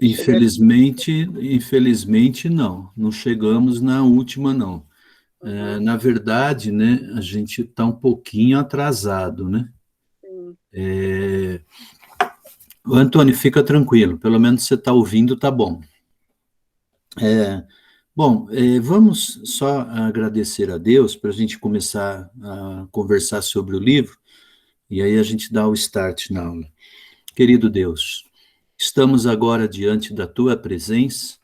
Infelizmente não chegamos na última, não. Na verdade, né, a gente está um pouquinho atrasado, né? Antônio, fica tranquilo, pelo menos você está ouvindo, tá bom. Bom, vamos só agradecer a Deus para a gente começar a conversar sobre o livro, e aí a gente dá o start na aula. Querido Deus, estamos agora diante da Tua presença,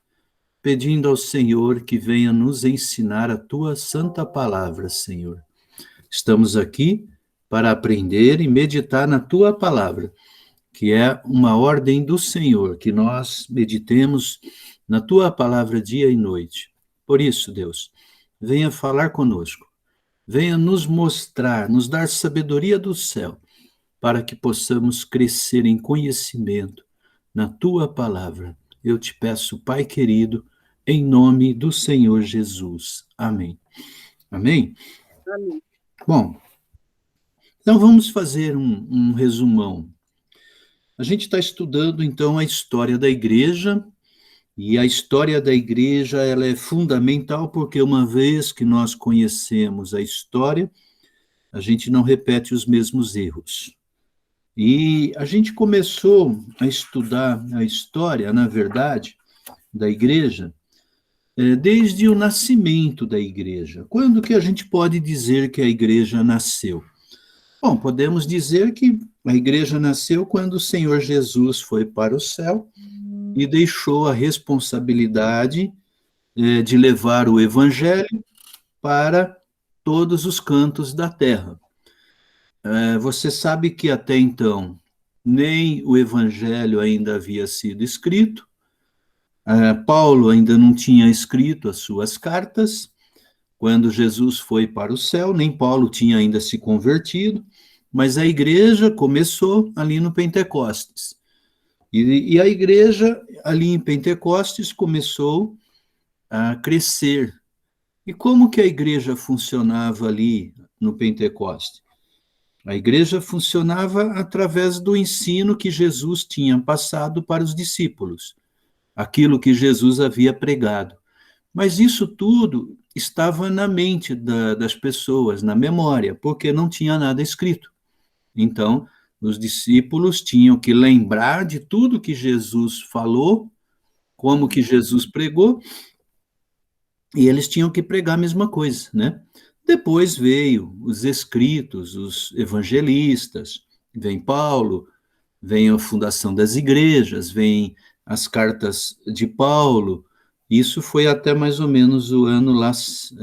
pedindo ao Senhor que venha nos ensinar a Tua santa palavra, Senhor. Estamos aqui para aprender e meditar na Tua palavra, que é uma ordem do Senhor, que nós meditemos na Tua palavra dia e noite. Por isso, Deus, venha falar conosco, venha nos mostrar, nos dar sabedoria do céu, para que possamos crescer em conhecimento na Tua palavra. Eu te peço, Pai querido, em nome do Senhor Jesus. Amém. Amém? Amém. Bom, então vamos fazer um resumão. A gente está estudando, então, a história da igreja, e a história da igreja ela é fundamental porque uma vez que nós conhecemos a história, a gente não repete os mesmos erros. E a gente começou a estudar a história, na verdade, da igreja, desde o nascimento da igreja. Quando que a gente pode dizer que a igreja nasceu? Bom, podemos dizer que a igreja nasceu quando o Senhor Jesus foi para o céu e deixou a responsabilidade de levar o evangelho para todos os cantos da terra. Você sabe que até então nem o evangelho ainda havia sido escrito, Paulo ainda não tinha escrito as suas cartas, quando Jesus foi para o céu, nem Paulo tinha ainda se convertido, mas a igreja começou ali no Pentecostes. E a igreja ali em Pentecostes começou a crescer. E como que a igreja funcionava ali no Pentecoste? A igreja funcionava através do ensino que Jesus tinha passado para os discípulos, aquilo que Jesus havia pregado. Mas isso tudo estava na mente das pessoas, na memória, porque não tinha nada escrito. Então, os discípulos tinham que lembrar de tudo que Jesus falou, como que Jesus pregou, e eles tinham que pregar a mesma coisa, né? Depois veio os escritos, os evangelistas, vem Paulo, vem a fundação das igrejas, vem as cartas de Paulo. Isso foi até mais ou menos o ano lá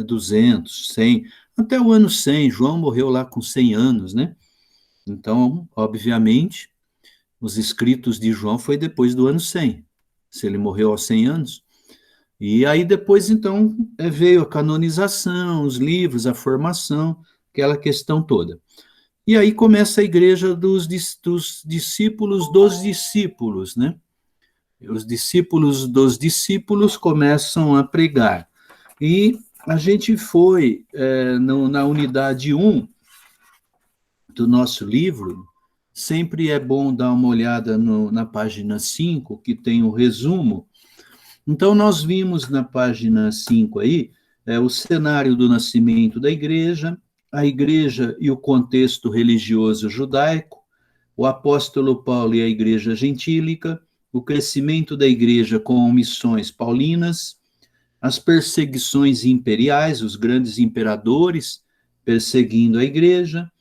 200, 100, até o ano 100, João morreu lá com 100 anos, né? Então, obviamente, os escritos de João foi depois do ano 100, se ele morreu aos 100 anos. E aí depois, então, veio a canonização, os livros, a formação, aquela questão toda. E aí começa a igreja dos discípulos dos discípulos, né? Os discípulos dos discípulos começam a pregar. E a gente foi, na unidade 1 do nosso livro, sempre é bom dar uma olhada na página 5, que tem o resumo. Então, nós vimos na página 5 aí, o cenário do nascimento da igreja, a igreja e o contexto religioso judaico, o apóstolo Paulo e a igreja gentílica, o crescimento da igreja com missões paulinas, as perseguições imperiais, os grandes imperadores perseguindo a igreja.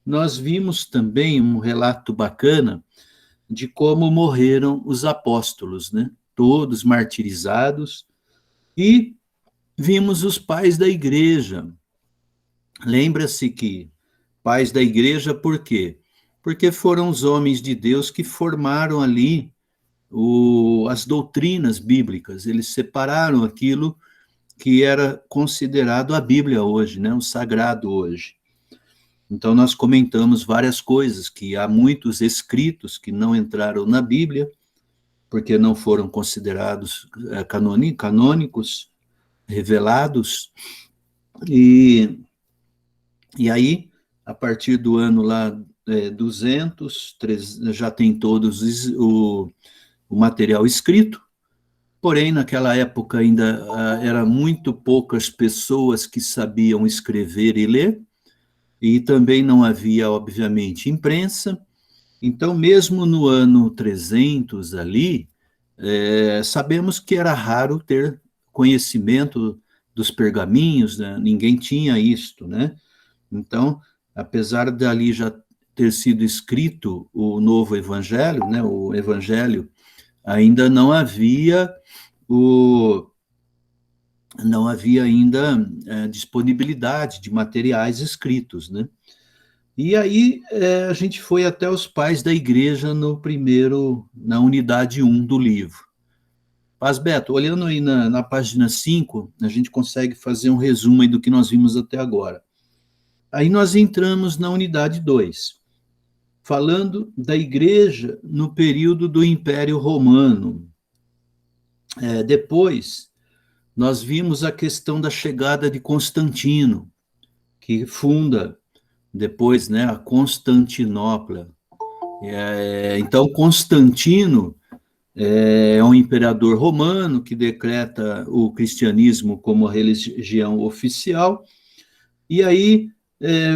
Nós vimos também um relato bacana de como morreram os apóstolos, né? Todos martirizados, e vimos os pais da igreja. Lembra-se que pais da igreja, por quê? Porque foram os homens de Deus que formaram ali as doutrinas bíblicas, eles separaram aquilo que era considerado a Bíblia hoje, né? O sagrado hoje. Então, nós comentamos várias coisas, que há muitos escritos que não entraram na Bíblia, porque não foram considerados canônicos, revelados, e aí, a partir do ano lá 200, já tem todos o material escrito, porém, naquela época ainda eram muito poucas pessoas que sabiam escrever e ler, e também não havia, obviamente, imprensa. Então, mesmo no ano 300 ali, sabemos que era raro ter conhecimento dos pergaminhos, né? Ninguém tinha isto, né? Então, apesar dali já ter sido escrito o novo evangelho, né? O evangelho, ainda não havia ainda disponibilidade de materiais escritos, né? E aí a gente foi até os pais da igreja na unidade 1 do livro. Mas, Beto, olhando aí na página 5, a gente consegue fazer um resumo aí do que nós vimos até agora. Aí nós entramos na unidade 2, falando da igreja no período do Império Romano. Depois, nós vimos a questão da chegada de Constantino, que funda depois, né, a Constantinopla. Então, Constantino é um imperador romano que decreta o cristianismo como a religião oficial, e aí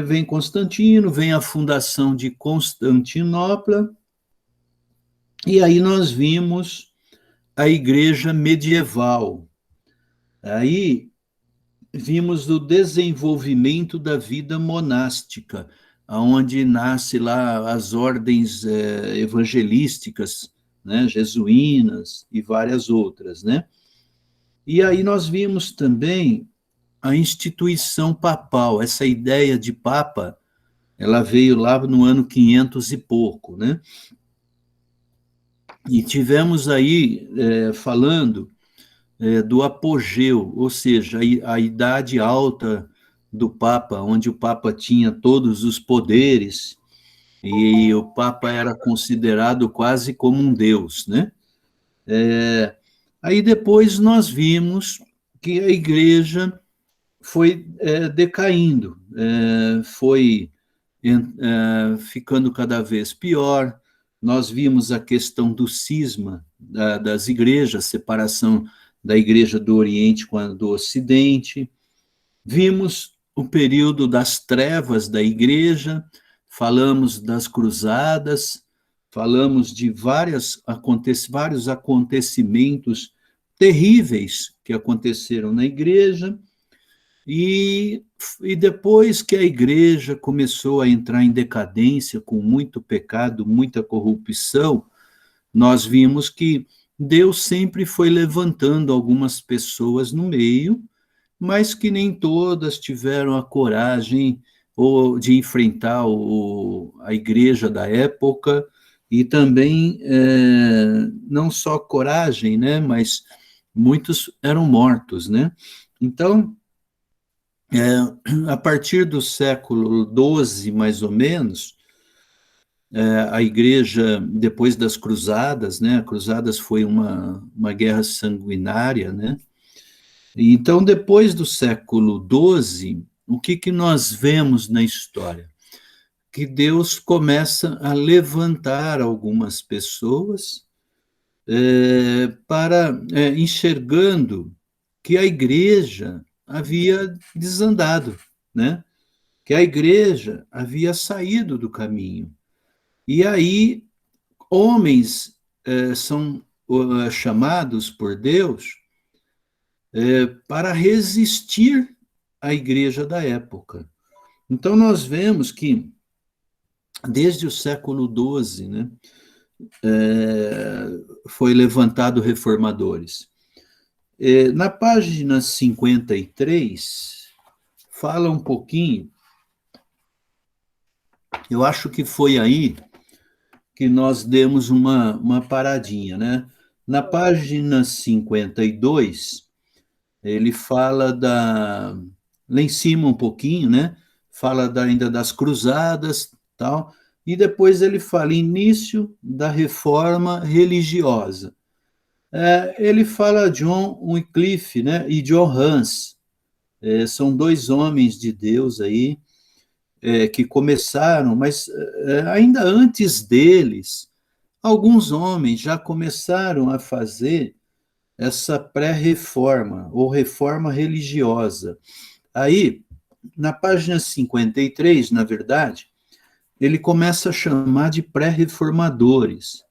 vem Constantino, vem a fundação de Constantinopla, e aí nós vimos a igreja medieval. Aí vimos o desenvolvimento da vida monástica, onde nasce lá as ordens evangelísticas, né, jesuínas e várias outras, né? E aí nós vimos também a instituição papal, essa ideia de papa, ela veio lá no ano 500 e pouco, né? E tivemos aí falando do apogeu, ou seja, a idade alta do Papa, onde o Papa tinha todos os poderes e o Papa era considerado quase como um deus, né? Aí depois nós vimos que a igreja foi decaindo, foi ficando cada vez pior. Nós vimos a questão do cisma das igrejas, separação da igreja do Oriente com a do Ocidente. Vimos o período das trevas da igreja, falamos das cruzadas, falamos de vários acontecimentos terríveis que aconteceram na igreja, e depois que a igreja começou a entrar em decadência, com muito pecado, muita corrupção, nós vimos que Deus sempre foi levantando algumas pessoas no meio, mas que nem todas tiveram a coragem ou de enfrentar a igreja da época, e também não só coragem, né, mas muitos eram mortos, né? Então, a partir do século XII, mais ou menos, a igreja, depois das cruzadas, né, cruzadas foi uma guerra sanguinária, né, então, depois do século XII, o que nós vemos na história? Que Deus começa a levantar algumas pessoas enxergando que a igreja havia desandado, né? Que a igreja havia saído do caminho. E aí, homens são chamados por Deus para resistir à igreja da época. Então, nós vemos que, desde o século XII, né, foi levantado reformadores. Na página 53, fala um pouquinho, eu acho que foi aí que nós demos uma paradinha, né? Na página 52, ele fala lá em cima um pouquinho, né? Fala ainda das cruzadas, tal, e depois ele fala início da reforma religiosa. Ele fala John Wycliffe, né? E John Hus, são dois homens de Deus aí que começaram, mas ainda antes deles alguns homens já começaram a fazer essa pré-reforma, ou reforma religiosa. Aí, na página 53, na verdade, ele começa a chamar de pré-reformadores.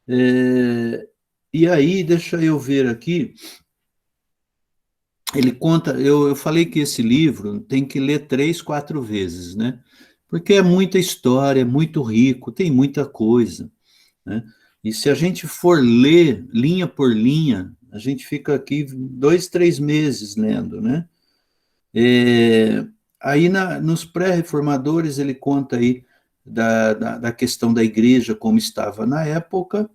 E aí, deixa eu ver aqui, ele conta, eu falei que esse livro tem que ler 3, 4 vezes, né? Porque é muita história, é muito rico, tem muita coisa, né? E se a gente for ler linha por linha, a gente fica aqui 2, 3 meses lendo, né? Aí nos pré-reformadores ele conta aí da questão da igreja como estava na época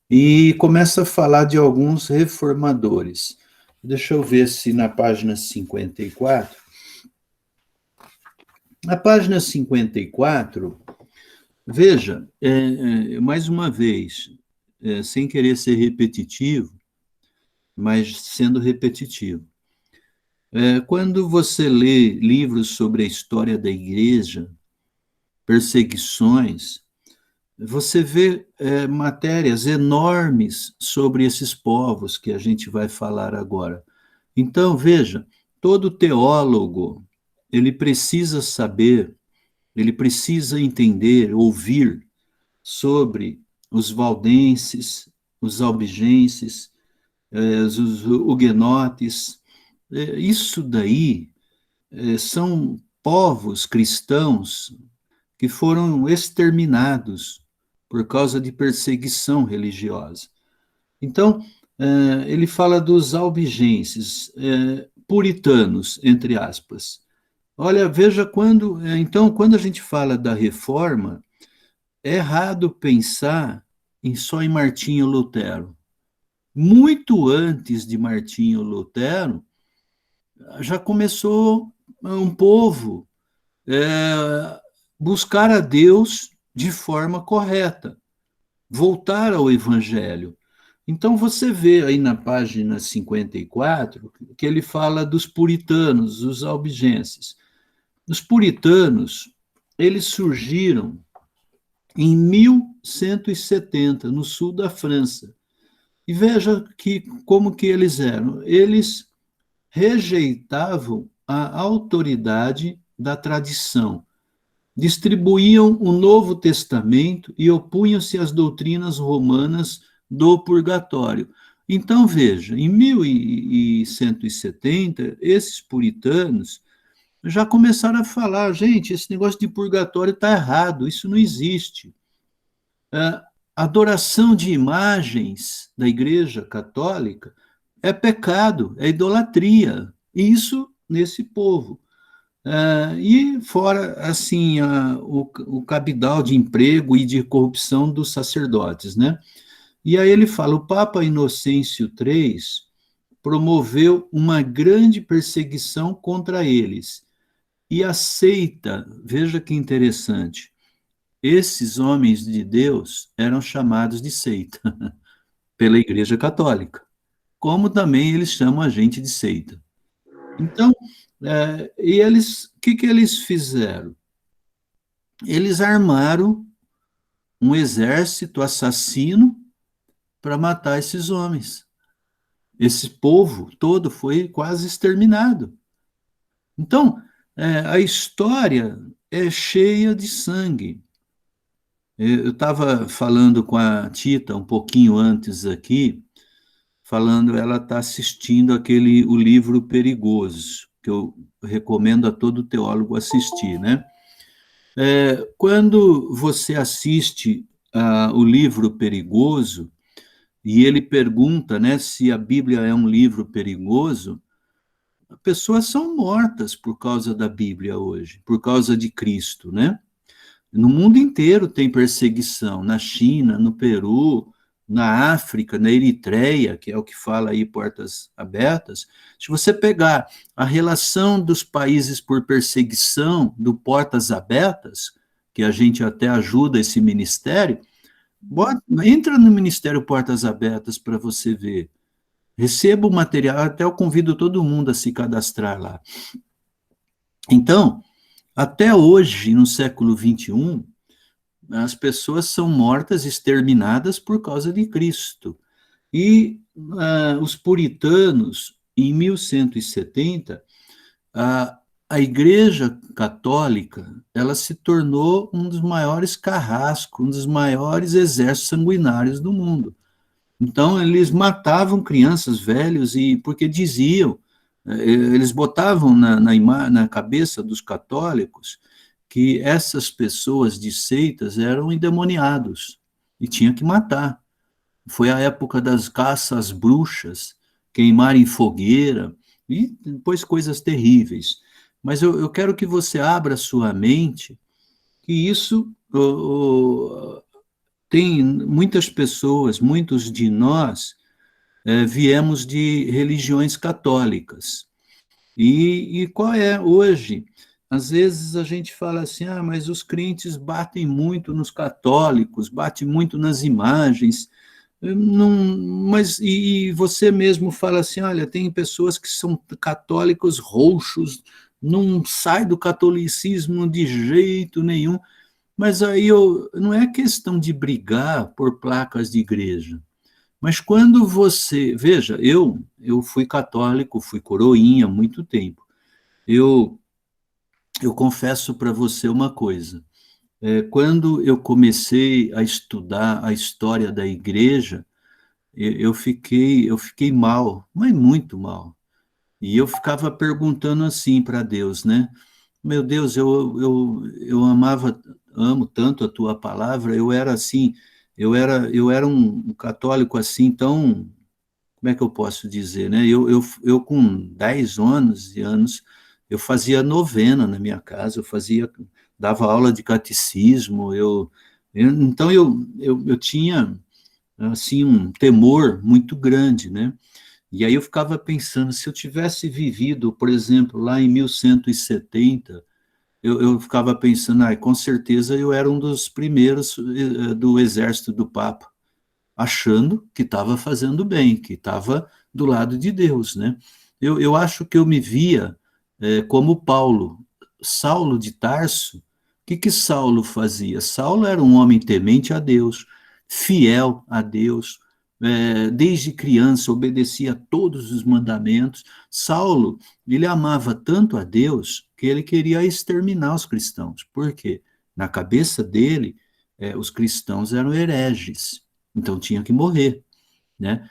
e começa a falar de alguns reformadores. Deixa eu ver se na página 54. Na página 54, veja, mais uma vez, sem querer ser repetitivo, mas sendo repetitivo. Quando você lê livros sobre a história da igreja, perseguições, você vê matérias enormes sobre esses povos que a gente vai falar agora. Então, veja, todo teólogo, ele precisa saber, ele precisa entender, ouvir sobre os valdenses, os albigenses, os huguenotes. Isso daí são povos cristãos que foram exterminados por causa de perseguição religiosa. Então, ele fala dos albigenses, puritanos, entre aspas. Olha, veja então, quando a gente fala da reforma, é errado pensar só em Martinho Lutero. Muito antes de Martinho Lutero, já começou um povo buscar a Deus de forma correta, voltar ao Evangelho. Então você vê aí na página 54 que ele fala dos puritanos, os albigenses. Os puritanos, eles surgiram em 1170, no sul da França. E veja como que eles eram. Eles rejeitavam a autoridade da tradição, distribuíam o Novo Testamento e opunham-se às doutrinas romanas do purgatório. Então, veja, em 1170, esses puritanos já começaram a falar, gente, esse negócio de purgatório está errado, isso não existe. A adoração de imagens da Igreja Católica é pecado, é idolatria, isso nesse povo. E fora, assim, o cabidal de emprego e de corrupção dos sacerdotes, né? E aí ele fala, o Papa Inocêncio III promoveu uma grande perseguição contra eles e aceita, veja que interessante, esses homens de Deus eram chamados de seita pela Igreja Católica, como também eles chamam a gente de seita. Então, e eles, o que eles fizeram? Eles armaram um exército assassino para matar esses homens. Esse povo todo foi quase exterminado. Então, a história é cheia de sangue. Eu estava falando com a Tita um pouquinho antes aqui, falando, ela está assistindo o livro Perigoso, que eu recomendo a todo teólogo assistir, né? Quando você assiste o livro Perigoso, e ele pergunta, né, se a Bíblia é um livro perigoso, pessoas são mortas por causa da Bíblia hoje, por causa de Cristo, né? No mundo inteiro tem perseguição, na China, no Peru, na África, na Eritreia, que é o que fala aí Portas Abertas. Se você pegar a relação dos países por perseguição do Portas Abertas, que a gente até ajuda esse ministério, entra no Ministério Portas Abertas para você ver. Receba o material, até eu convido todo mundo a se cadastrar lá. Então, até hoje, no século XXI, as pessoas são mortas, exterminadas por causa de Cristo. E os puritanos, em 1170, a Igreja Católica, ela se tornou um dos maiores carrascos, um dos maiores exércitos sanguinários do mundo. Então, eles matavam crianças, velhos, e porque diziam, eles botavam na cabeça dos católicos que essas pessoas de seitas eram endemoniados e tinha que matar. Foi a época das caças às bruxas, queimar em fogueira, e depois coisas terríveis. Mas eu quero que você abra sua mente, que isso tem muitas pessoas, muitos de nós, viemos de religiões católicas. E qual é hoje? Às vezes a gente fala assim, mas os crentes batem muito nos católicos, batem muito nas imagens, não, mas e você mesmo fala assim, olha, tem pessoas que são católicos roxos, não sai do catolicismo de jeito nenhum, mas aí não é questão de brigar por placas de igreja, mas quando você, veja, eu fui católico, fui coroinha há muito tempo, eu, eu confesso para você uma coisa, quando eu comecei a estudar a história da igreja, eu fiquei mal, mas muito mal. E eu ficava perguntando assim para Deus, né? Meu Deus, eu amo tanto a tua palavra, eu era assim, eu era um católico assim, tão, como é que eu posso dizer, né? Eu com 10 anos, eu fazia novena na minha casa, dava aula de catecismo, então eu tinha assim um temor muito grande, né? E aí eu ficava pensando, se eu tivesse vivido, por exemplo, lá em 1170, eu ficava pensando, com certeza eu era um dos primeiros do exército do Papa, achando que estava fazendo bem, que estava do lado de Deus, né? Eu acho que eu me via como Paulo, Saulo de Tarso. O que Saulo fazia? Saulo era um homem temente a Deus, fiel a Deus, desde criança obedecia a todos os mandamentos. Saulo, ele amava tanto a Deus que ele queria exterminar os cristãos. Por quê? Na cabeça dele, os cristãos eram hereges, então tinha que morrer, né?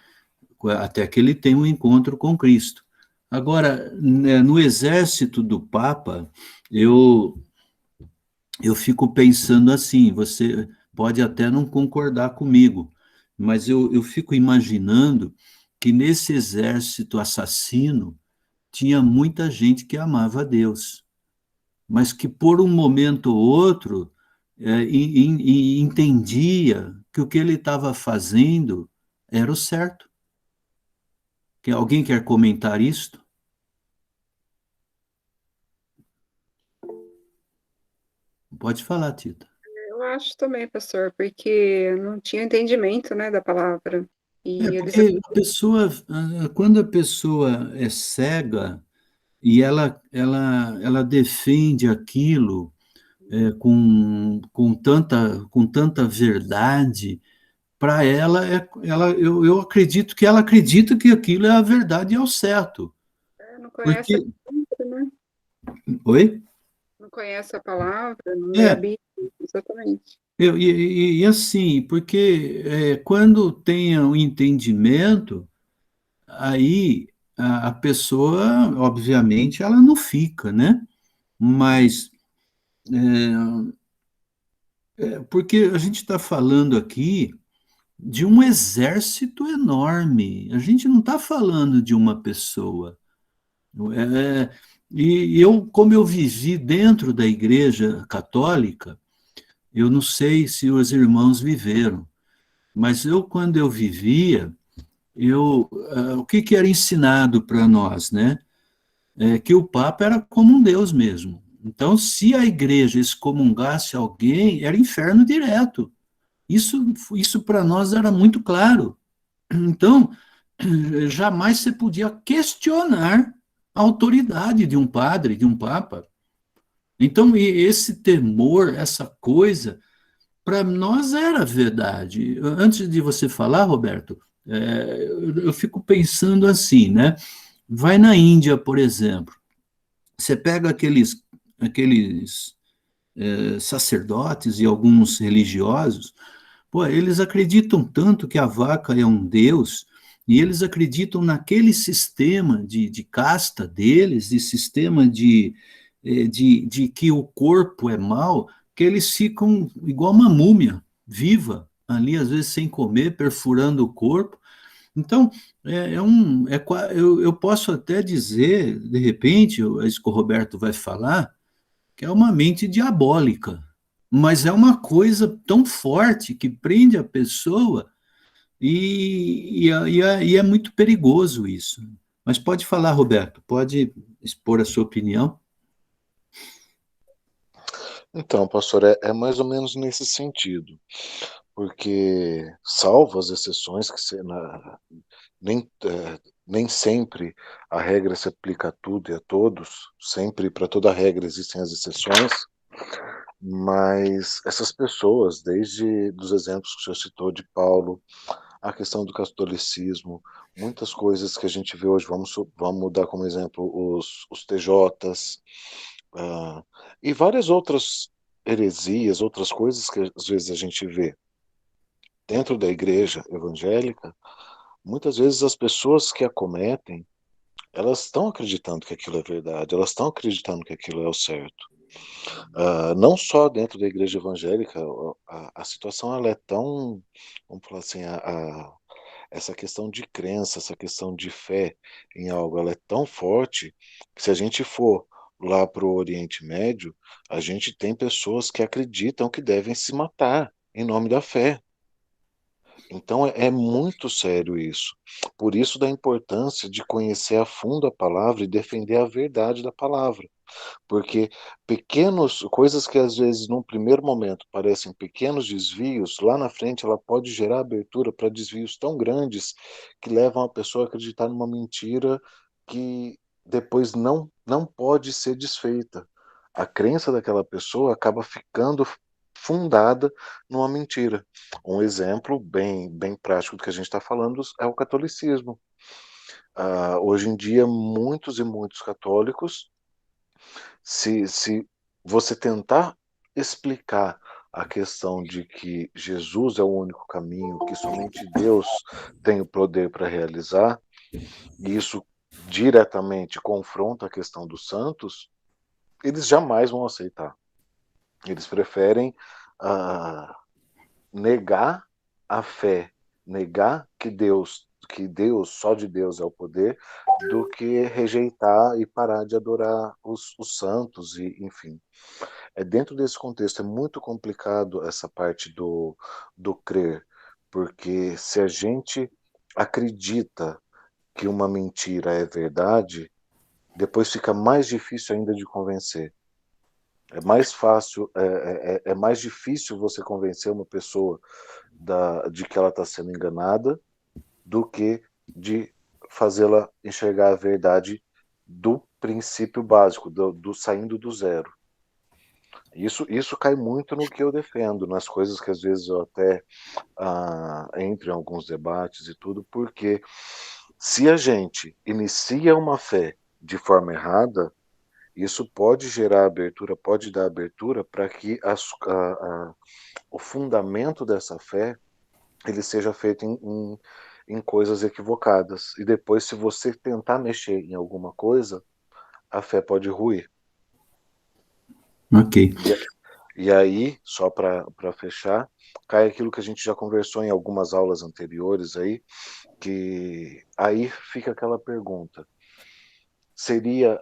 Até que ele tenha um encontro com Cristo. Agora, né, no exército do Papa, eu fico pensando assim, você pode até não concordar comigo, mas eu fico imaginando que nesse exército assassino tinha muita gente que amava a Deus, mas que por um momento ou outro entendia que o que ele estava fazendo era o certo. Alguém quer comentar isto? Pode falar, Tita. Eu acho também, pastor, porque não tinha entendimento, né, da palavra. E eles Porque a pessoa, quando a pessoa é cega e ela defende aquilo com tanta verdade, para ela, eu acredito que ela acredita que aquilo é a verdade e é o certo. não conhecem a Porque. palavra, né? Oi? Não conhece a palavra, não lê a É, Bíblia, exatamente. e assim, porque quando tem o entendimento, aí a pessoa, obviamente, ela não fica, né? Mas, porque a gente está falando aqui de um exército enorme, a gente não está falando de uma pessoa. É, e como eu vivi dentro da Igreja Católica, eu não sei se os irmãos viveram, mas quando eu vivia, o que era ensinado para nós, né? Que o Papa era como um Deus mesmo. Então, se a igreja excomungasse alguém, era inferno direto. Isso para nós era muito claro. Então, jamais você podia questionar a autoridade de um padre, de um papa. Então, esse temor, essa coisa, para nós era verdade. Antes de você falar, Roberto, eu fico pensando assim, né? Vai na Índia, por exemplo, você pega aqueles sacerdotes e alguns religiosos, pô, eles acreditam tanto que a vaca é um deus, e eles acreditam naquele sistema de casta deles, de sistema de que o corpo é mau, que eles ficam igual uma múmia, viva, ali às vezes sem comer, perfurando o corpo. Então, eu posso até dizer, de repente, é isso que o Roberto vai falar, que é uma mente diabólica, mas é uma coisa tão forte que prende a pessoa e é muito perigoso isso. Mas pode falar, Roberto, pode expor a sua opinião. Então, pastor, é mais ou menos nesse sentido, porque salvo as exceções nem sempre a regra se aplica a tudo e a todos, sempre para toda regra existem as exceções, mas essas pessoas, desde dos exemplos que o senhor citou de Paulo, a questão do catolicismo, muitas coisas que a gente vê hoje, vamos dar como exemplo os TJs, ah, e várias outras heresias, outras coisas que às vezes a gente vê dentro da igreja evangélica, muitas vezes as pessoas que acometem, elas estão acreditando que aquilo é verdade, elas estão acreditando que aquilo é o certo. Não só dentro da igreja evangélica, a situação ela é tão, vamos falar assim, essa questão de crença, essa questão de fé em algo, ela é tão forte que se a gente for lá para o Oriente Médio, a gente tem pessoas que acreditam que devem se matar em nome da fé. Então é muito sério isso. Por isso da importância de conhecer a fundo a palavra e defender a verdade da palavra. Porque coisas que às vezes num primeiro momento parecem pequenos desvios, lá na frente ela pode gerar abertura para desvios tão grandes que levam a pessoa a acreditar numa mentira que depois não pode ser desfeita. A crença daquela pessoa acaba ficando fundada numa mentira. Um exemplo bem prático do que a gente está falando é o catolicismo. Hoje em dia, muitos e muitos católicos, se você tentar explicar a questão de que Jesus é o único caminho, que somente Deus tem o poder para realizar, e isso diretamente confronta a questão dos santos, eles jamais vão aceitar. Eles preferem ah, negar a fé, negar que Deus, só de Deus é o poder, do que rejeitar e parar de adorar os santos, e enfim. Dentro desse contexto é muito complicado essa parte do crer, porque se a gente acredita que uma mentira é verdade, depois fica mais difícil ainda de convencer. É mais fácil, é mais difícil você convencer uma pessoa de que ela está sendo enganada do que de fazê-la enxergar a verdade do princípio básico, do saindo do zero. Isso cai muito no que eu defendo, nas coisas que às vezes eu até entro em alguns debates e tudo, porque se a gente inicia uma fé de forma errada, isso pode gerar abertura, pode dar abertura para que o fundamento dessa fé ele seja feito em coisas equivocadas. E depois, se você tentar mexer em alguma coisa, a fé pode ruir. Ok. E aí, só para fechar, cai aquilo que a gente já conversou em algumas aulas anteriores aí, que aí fica aquela pergunta. Seria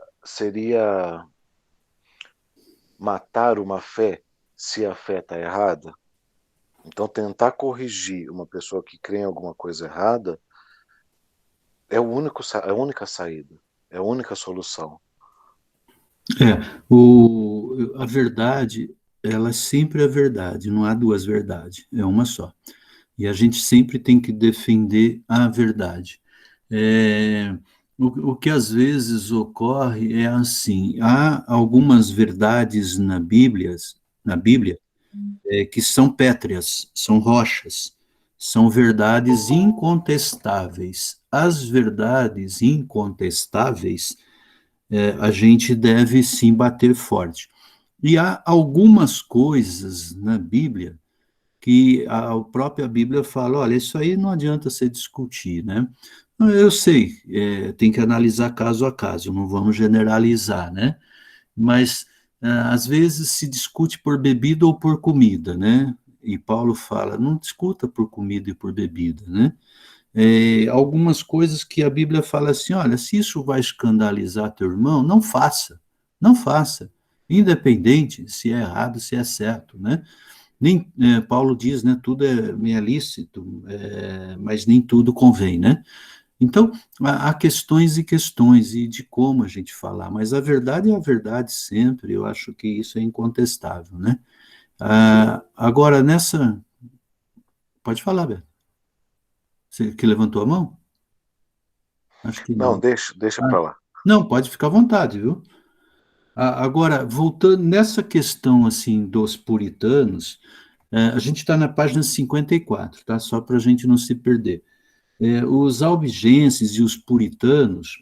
matar uma fé se a fé está errada? Então, tentar corrigir uma pessoa que crê em alguma coisa errada é a única saída, é a única solução. A verdade, ela sempre é verdade, não há duas verdades, é uma só. E a gente sempre tem que defender a verdade. O que às vezes ocorre é assim: há algumas verdades na Bíblia que são pétreas, são rochas, são verdades incontestáveis. As verdades incontestáveis, a gente deve sim bater forte. E há algumas coisas na Bíblia que a própria Bíblia fala, olha, isso aí não adianta você discutir, né? Eu sei, tem que analisar caso a caso, não vamos generalizar, né? Mas às vezes se discute por bebida ou por comida, né? E Paulo fala, não discuta por comida e por bebida, né? Algumas coisas que a Bíblia fala assim, olha, se isso vai escandalizar teu irmão, não faça, não faça, independente se é errado, se é certo, né? Nem, Paulo diz, né, tudo é lícito, mas nem tudo convém, né? Então, há questões e questões, e de como a gente falar, mas a verdade é a verdade sempre, eu acho que isso é incontestável, né? Agora, Pode falar, Beto. Você que levantou a mão? Acho que Não, não. deixa para lá. Não, pode ficar à vontade, viu? Agora, voltando nessa questão, assim, dos puritanos, a gente está na página 54, tá? Só para a gente não se perder. Os albigenses e os puritanos,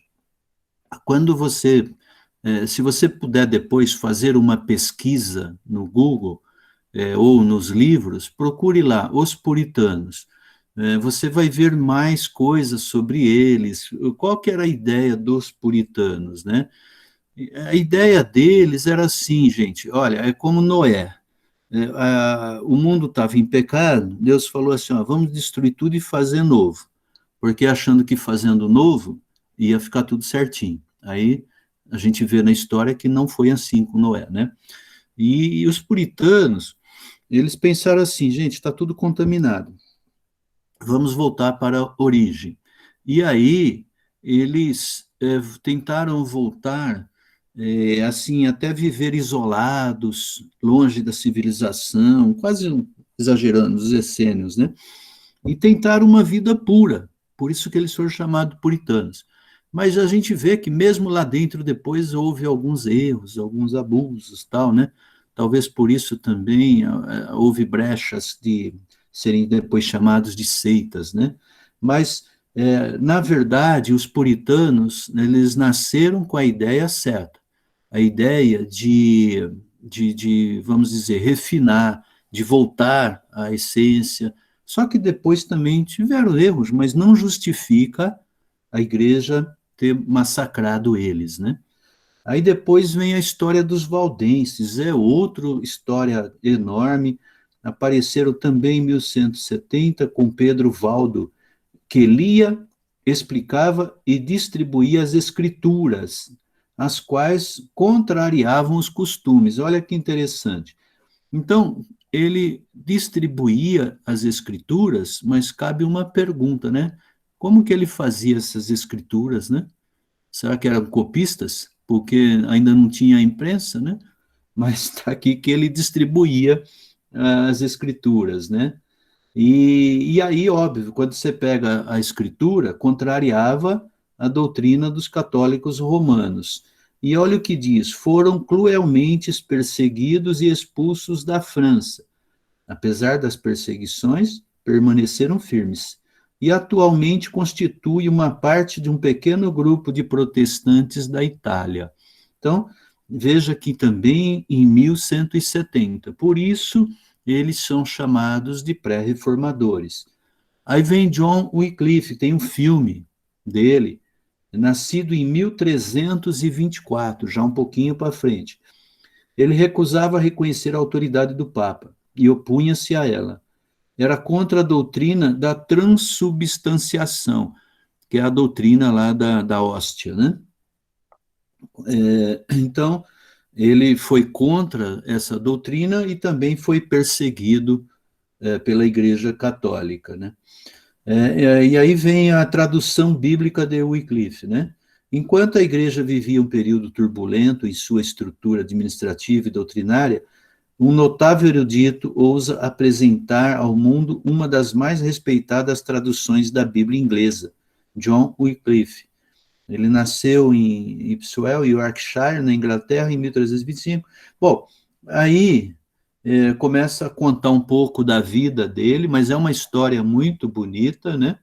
quando se você puder depois fazer uma pesquisa no Google ou nos livros, procure lá, os puritanos. Você vai ver mais coisas sobre eles. Qual que era a ideia dos puritanos, né? A ideia deles era assim, gente, olha, é como Noé. O mundo estava em pecado, Deus falou assim, ó, vamos destruir tudo e fazer novo, porque achando que fazendo novo ia ficar tudo certinho. Aí a gente vê na história que não foi assim com Noé, né? E os puritanos, eles pensaram assim, gente, está tudo contaminado, vamos voltar para a origem. E aí eles tentaram voltar, assim, até viver isolados, longe da civilização, quase exagerando, os essênios, né? E tentaram uma vida pura, por isso que eles foram chamados puritanos. Mas a gente vê que mesmo lá dentro depois houve alguns erros, alguns abusos, tal, né? Talvez por isso também houve brechas de serem depois chamados de seitas, né? Mas na verdade os puritanos eles nasceram com a ideia certa, a ideia de vamos dizer refinar, de voltar à essência. Só que depois também tiveram erros, mas não justifica a igreja ter massacrado eles, né? Aí depois vem a história dos valdenses, é outra história enorme, apareceram também em 1170 com Pedro Valdo, que lia, explicava e distribuía as escrituras, as quais contrariavam os costumes. Olha que interessante. Então, ele distribuía as escrituras, mas cabe uma pergunta, né? Como que ele fazia essas escrituras, né? Será que eram copistas? Porque ainda não tinha imprensa, né? Mas está aqui que ele distribuía as escrituras, né? E aí, óbvio, quando você pega a escritura, contrariava a doutrina dos católicos romanos. E olha o que diz: foram cruelmente perseguidos e expulsos da França. Apesar das perseguições, permaneceram firmes. E atualmente constitui uma parte de um pequeno grupo de protestantes da Itália. Então, veja que também em 1170. Por isso, eles são chamados de pré-reformadores. Aí vem John Wycliffe, tem um filme dele, nascido em 1324, já um pouquinho para frente. Ele recusava reconhecer a autoridade do Papa e opunha-se a ela. Era contra a doutrina da transubstanciação, que é a doutrina lá da hóstia, né? Então, ele foi contra essa doutrina e também foi perseguido pela Igreja Católica, né? E aí vem a tradução bíblica de Wycliffe, né? Enquanto a Igreja vivia um período turbulento em sua estrutura administrativa e doutrinária, um notável erudito ousa apresentar ao mundo uma das mais respeitadas traduções da Bíblia inglesa, John Wycliffe. Ele nasceu em Ipswell, Yorkshire, na Inglaterra, em 1325. Bom, aí começa a contar um pouco da vida dele, mas é uma história muito bonita, né?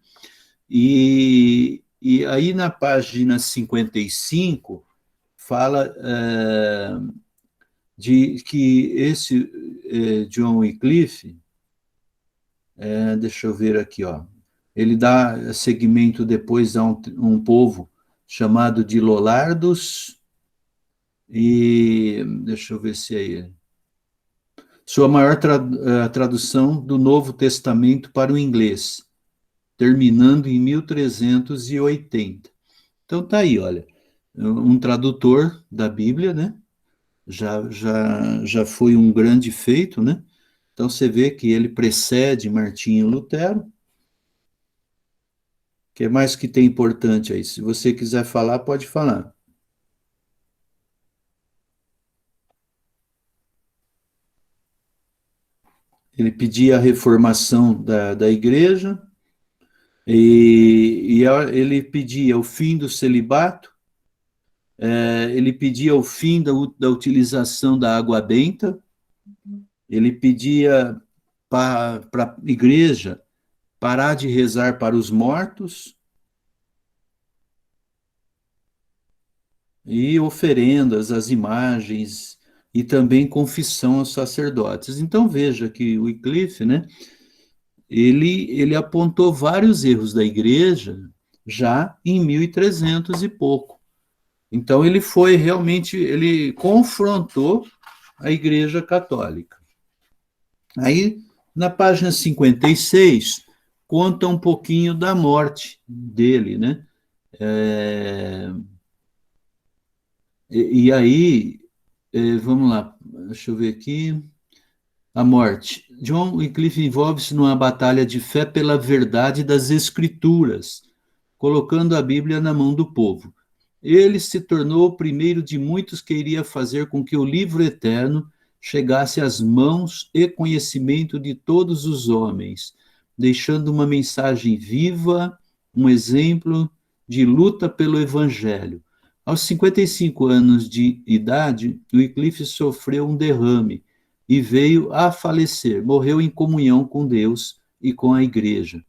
E aí na página 55 fala de que esse John Wycliffe, deixa eu ver aqui, ó, ele dá seguimento depois a um povo chamado de Lollardos, e deixa eu ver se é ele. Sua maior tradução do Novo Testamento para o inglês, terminando em 1380. Então tá aí, olha, um tradutor da Bíblia, né? Já foi um grande feito, né? Então você vê que ele precede Martinho Lutero. O que mais que tem importante aí? Se você quiser falar, pode falar. Ele pedia a reformação da igreja, e ele pedia o fim do celibato, ele pedia o fim da utilização da água benta, ele pedia para a igreja parar de rezar para os mortos, e oferendas às imagens, e também confissão aos sacerdotes. Então veja que o Wycliffe, né, ele apontou vários erros da igreja já em 1300 e pouco. Então ele foi realmente, ele confrontou a igreja católica. Aí, na página 56, conta um pouquinho da morte dele, né? E aí, vamos lá, deixa eu ver aqui. A morte. John Wycliffe envolve-se numa batalha de fé pela verdade das Escrituras, colocando a Bíblia na mão do povo. Ele se tornou o primeiro de muitos que iria fazer com que o livro eterno chegasse às mãos e conhecimento de todos os homens, deixando uma mensagem viva, um exemplo de luta pelo Evangelho. Aos 55 anos de idade, Wycliffe sofreu um derrame e veio a falecer. Morreu em comunhão com Deus e com a Igreja,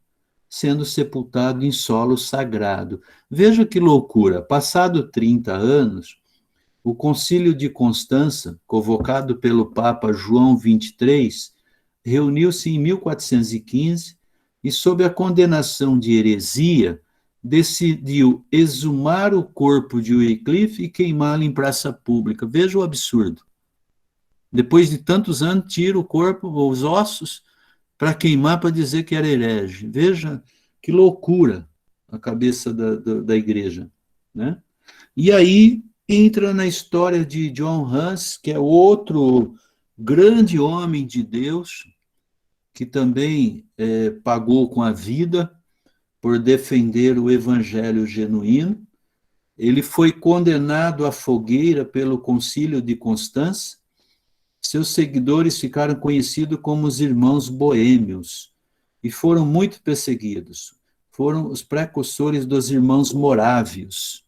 sendo sepultado em solo sagrado. Veja que loucura! Passado 30 anos, o Concílio de Constança, convocado pelo Papa João XXIII, reuniu-se em 1415 e, sob a condenação de heresia, decidiu exumar o corpo de Wycliffe e queimá-lo em praça pública. Veja o absurdo. Depois de tantos anos, tira o corpo, os ossos, para queimar, para dizer que era herege. Veja que loucura a cabeça da igreja, né? E aí entra na história de John Hus, que é outro grande homem de Deus, que também pagou com a vida por defender o evangelho genuíno. Ele foi condenado à fogueira pelo Concílio de Constança. Seus seguidores ficaram conhecidos como os irmãos boêmios e foram muito perseguidos. Foram os precursores dos irmãos morávios,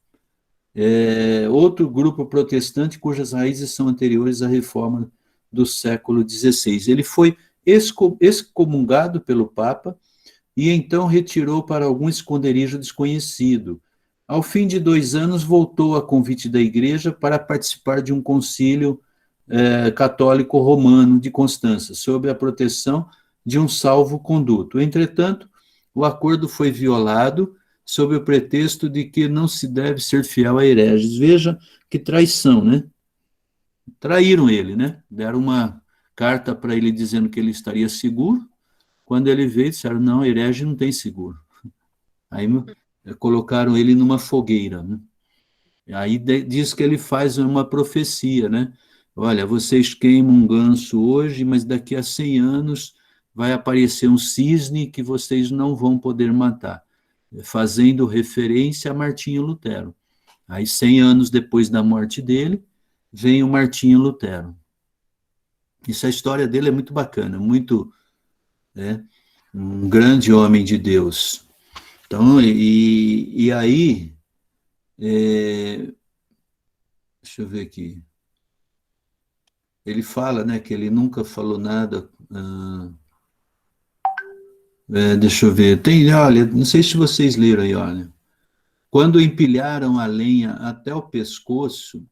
outro grupo protestante cujas raízes são anteriores à reforma do século XVI. Ele foi excomungado pelo Papa e então retirou para algum esconderijo desconhecido. Ao fim de 2 anos, voltou a convite da igreja para participar de um concílio católico romano de Constança, sob a proteção de um salvo-conduto. Entretanto, o acordo foi violado sob o pretexto de que não se deve ser fiel a hereges. Veja que traição, né? Traíram ele, né? Deram uma carta para ele dizendo que ele estaria seguro. Quando ele veio, disseram, não, herege não tem seguro. Aí colocaram ele numa fogueira, né? Aí diz que ele faz uma profecia, né? Olha, vocês queimam um ganso hoje, mas daqui a 100 anos vai aparecer um cisne que vocês não vão poder matar, fazendo referência a Martinho Lutero. Aí, 100 anos depois da morte dele, vem o Martinho Lutero. Isso, a história dele é muito bacana, muito, um grande homem de Deus. Então, e aí, deixa eu ver aqui. ele fala, né, que ele nunca falou nada. Deixa eu ver. Olha, não sei se vocês leram aí, olha. Quando empilharam a lenha até o pescoço,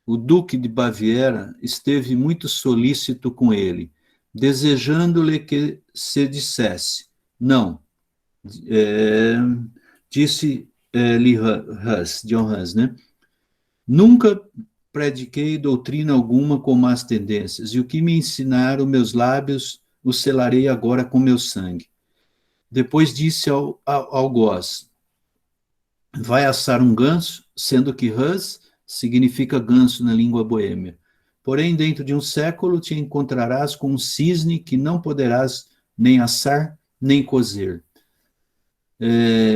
o Duque de Baviera esteve muito solícito com ele, desejando-lhe que se dissesse: não, é, disse-lhe John Hus, né? Nunca prediquei doutrina alguma com más tendências, e o que me ensinaram meus lábios, o selarei agora com meu sangue. Depois disse ao Goz: vai assar um ganso, sendo que Hus significa ganso na língua boêmia. Porém, dentro de um século te encontrarás com um cisne que não poderás nem assar, nem cozer.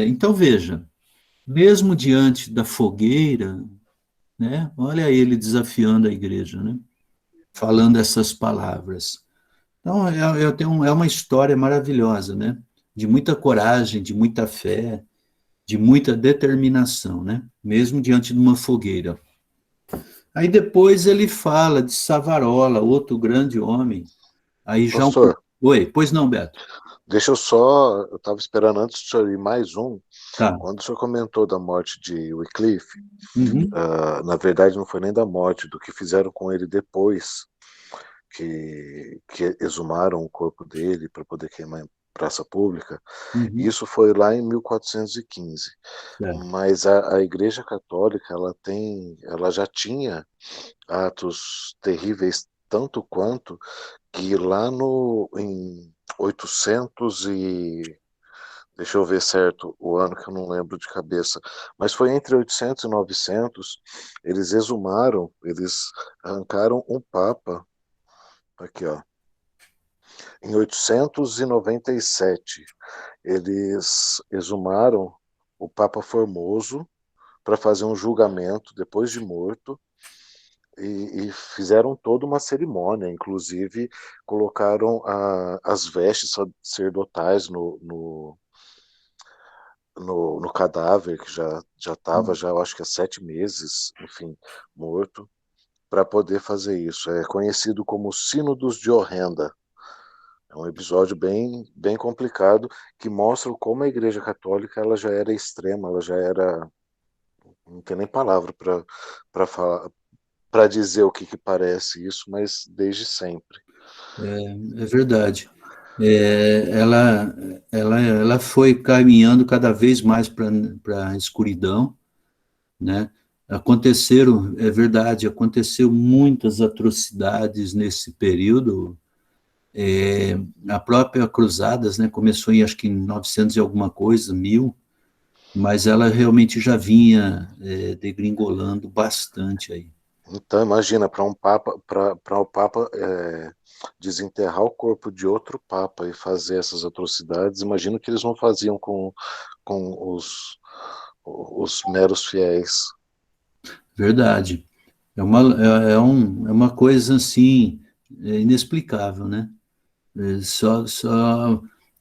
Então, veja, mesmo diante da fogueira, né, olha ele desafiando a igreja, né, falando essas palavras. Então, é uma história maravilhosa, né, de muita coragem, de muita fé, de muita determinação, né, mesmo diante de uma fogueira. Aí depois ele fala de Savonarola, outro grande homem. Aí já Pastor, Oi, pois não, Beto? deixa eu só. Eu estava esperando antes do senhor ir mais um. Tá. Quando o senhor comentou da morte de Wycliffe, Uhum. na verdade não foi nem da morte, do que fizeram com ele depois que exumaram o corpo dele para poder queimar em praça pública. Uhum. Isso foi lá em 1415. Certo. Mas a Igreja Católica ela já tinha atos terríveis tanto quanto que lá no em 800 e deixa eu ver certo o ano que eu não lembro de cabeça, mas foi entre 800 e 900, eles exumaram, eles arrancaram um papa, aqui ó, em 897, eles exumaram o Papa Formoso para fazer um julgamento depois de morto e fizeram toda uma cerimônia, inclusive colocaram as vestes sacerdotais no cadáver, que já estava, já, eu acho que há 7 meses, enfim, morto, para poder fazer isso. É conhecido como Sínodos de Horrenda. É um episódio bem complicado que mostra como a Igreja Católica ela já era extrema, ela já era, não tem nem palavra para falar, para dizer o que parece isso, mas desde sempre. É verdade. Ela foi caminhando cada vez mais para a escuridão, né? Aconteceram, é verdade, aconteceu muitas atrocidades nesse período. A própria Cruzadas, né, começou em acho que em 900 e alguma coisa, 1000, mas ela realmente já vinha degringolando bastante aí. Então imagina para para o Papa desenterrar o corpo de outro Papa e fazer essas atrocidades, imagino que eles não faziam com os meros fiéis. Verdade. É uma coisa assim inexplicável, né? Só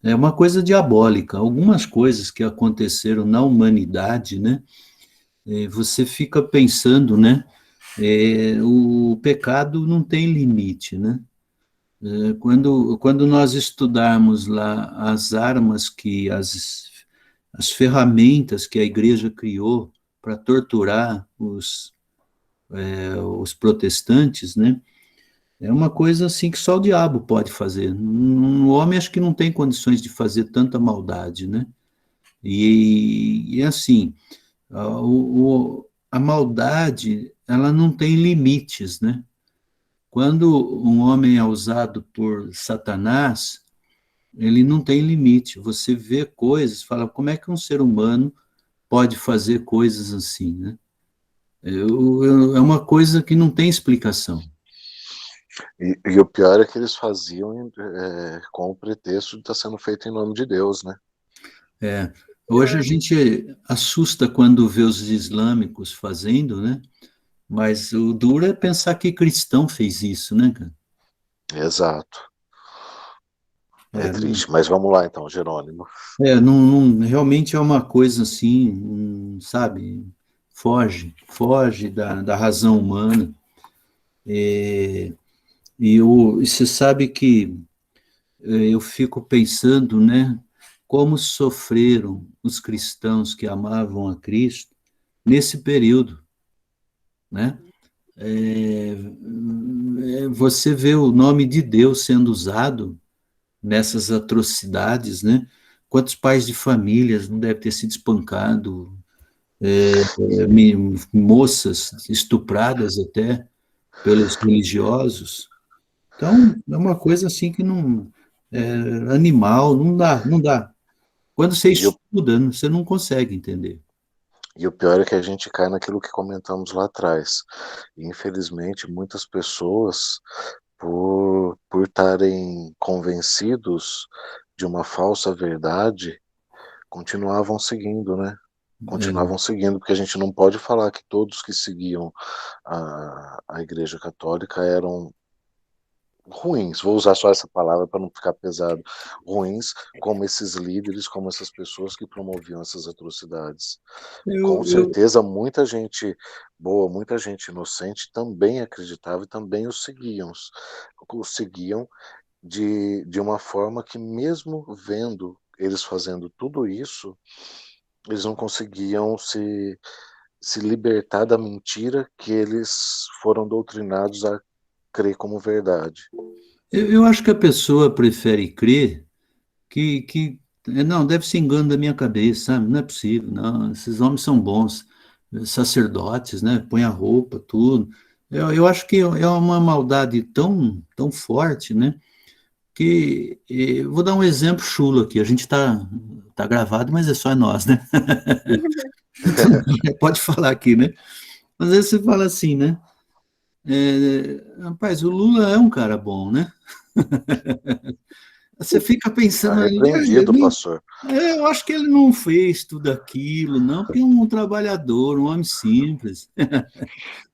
é uma coisa diabólica. Algumas coisas que aconteceram na humanidade, né? Você fica pensando, né? O pecado não tem limite, né? Quando nós estudarmos lá as armas as ferramentas que a igreja criou para torturar os protestantes, né? É uma coisa assim que só o diabo pode fazer. O homem acho que não tem condições de fazer tanta maldade, né? E assim, a maldade, ela não tem limites, né? Quando um homem é usado por Satanás, ele não tem limite. Você vê coisas, fala, como é que um ser humano pode fazer coisas assim, né? É uma coisa que não tem explicação. E o pior é que eles faziam com o pretexto de estar sendo feito em nome de Deus, né? Hoje a gente assusta quando vê os islâmicos fazendo, né? Mas o duro é pensar que cristão fez isso, né, cara? Exato. É Não, triste, mas vamos lá então, Jerônimo. realmente é uma coisa assim, sabe? Foge da razão humana. E você sabe que eu fico pensando, né, como sofreram os cristãos que amavam a Cristo nesse período, né? Você vê o nome de Deus sendo usado nessas atrocidades, né? Quantos pais de famílias não devem ter sido espancados, moças estupradas até pelos religiosos. Então, é uma coisa assim que não é animal, não dá, não dá. Quando você E o, estuda, você não consegue entender. e o pior é que a gente cai naquilo que comentamos lá atrás. Infelizmente, muitas pessoas, por estarem convencidos de uma falsa verdade, continuavam seguindo, né? É, Continuavam seguindo, porque a gente não pode falar que todos que seguiam a Igreja Católica eram ruins, vou usar só essa palavra para não ficar pesado, ruins como esses líderes, como essas pessoas que promoviam essas atrocidades. Com eu, certeza, muita gente boa, muita gente inocente também acreditava e também os seguiam de uma forma que, mesmo vendo eles fazendo tudo isso, eles não conseguiam se libertar da mentira que eles foram doutrinados a crer como verdade. eu acho que a pessoa prefere crer não, deve ser engano da minha cabeça, sabe? Não é possível, não. Esses homens são bons, sacerdotes, né? Põe a roupa, tudo. Eu acho que é uma maldade tão forte, né? Que vou dar um exemplo chulo aqui. A gente tá gravado, mas é só nós, né? Pode falar aqui, né? Às vezes você fala assim, né? Rapaz, o Lula é um cara bom, né? Você fica Tá pensando ali, repreendido, pastor. eu acho que ele não fez tudo aquilo, não, porque é um trabalhador, um homem simples.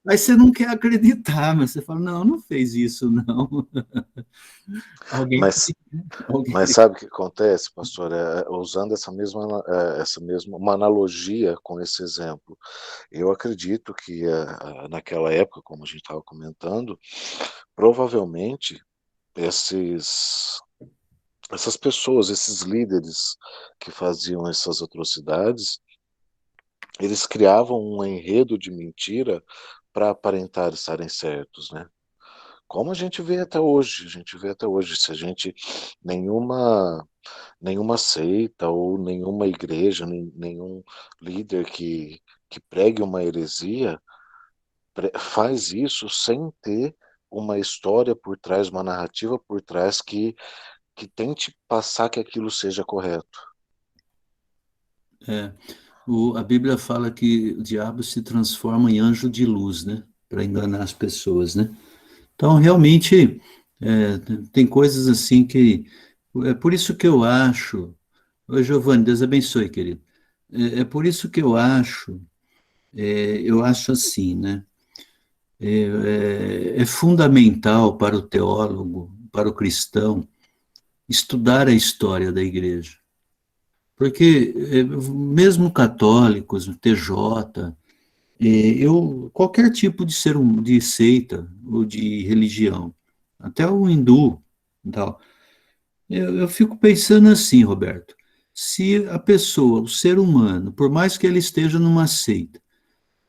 Aí você não quer acreditar, mas você fala, não, não fez isso, não. Alguém, Mas, alguém. mas sabe o que acontece, pastor? Usando essa mesma uma analogia com esse exemplo, eu acredito que naquela época, como a gente estava comentando, provavelmente esses, essas pessoas, esses líderes que faziam essas atrocidades, eles criavam um enredo de mentira para aparentar estarem certos, né? Como a gente vê até hoje, a gente vê até hoje, se a gente nenhuma nenhuma seita ou nenhuma igreja, nenhum líder que pregue uma heresia faz isso sem ter uma história por trás, uma narrativa por trás que tente passar que aquilo seja correto. É, a Bíblia fala que o diabo se transforma em anjo de luz, né? Para enganar as pessoas, né? Então, realmente, tem coisas assim que. É por isso que eu acho. Oi, Giovanni, Deus abençoe, querido. É por isso que eu acho assim, né? É fundamental para o teólogo, para o cristão, estudar a história da igreja. Porque mesmo católicos, TJ, qualquer tipo de seita ou de religião, até o hindu, e tal, eu fico pensando assim, Roberto, se a pessoa, o ser humano, por mais que ele esteja numa seita,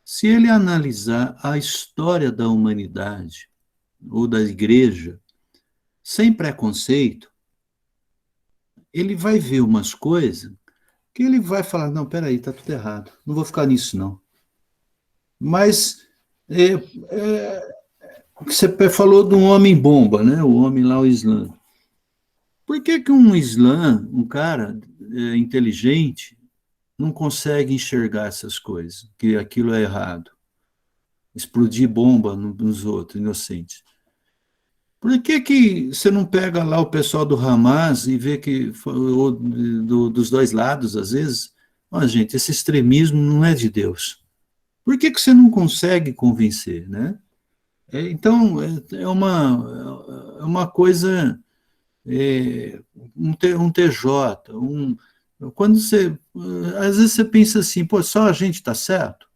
se ele analisar a história da humanidade ou da igreja sem preconceito, ele vai ver umas coisas que ele vai falar, não, peraí, tá tudo errado, não vou ficar nisso, não. Mas é, você falou de um homem-bomba, né? O homem lá, o Islã. Por que um Islã, um cara inteligente, não consegue enxergar essas coisas, que aquilo é errado? Explodir bomba nos outros, inocentes. Por que você não pega lá o pessoal do Hamas e vê que, ou dos dois lados, às vezes, gente, esse extremismo não é de Deus. Por que você não consegue convencer, né? Então, é uma coisa, um TJ, quando você, às vezes você pensa assim, pô, só a gente está certo?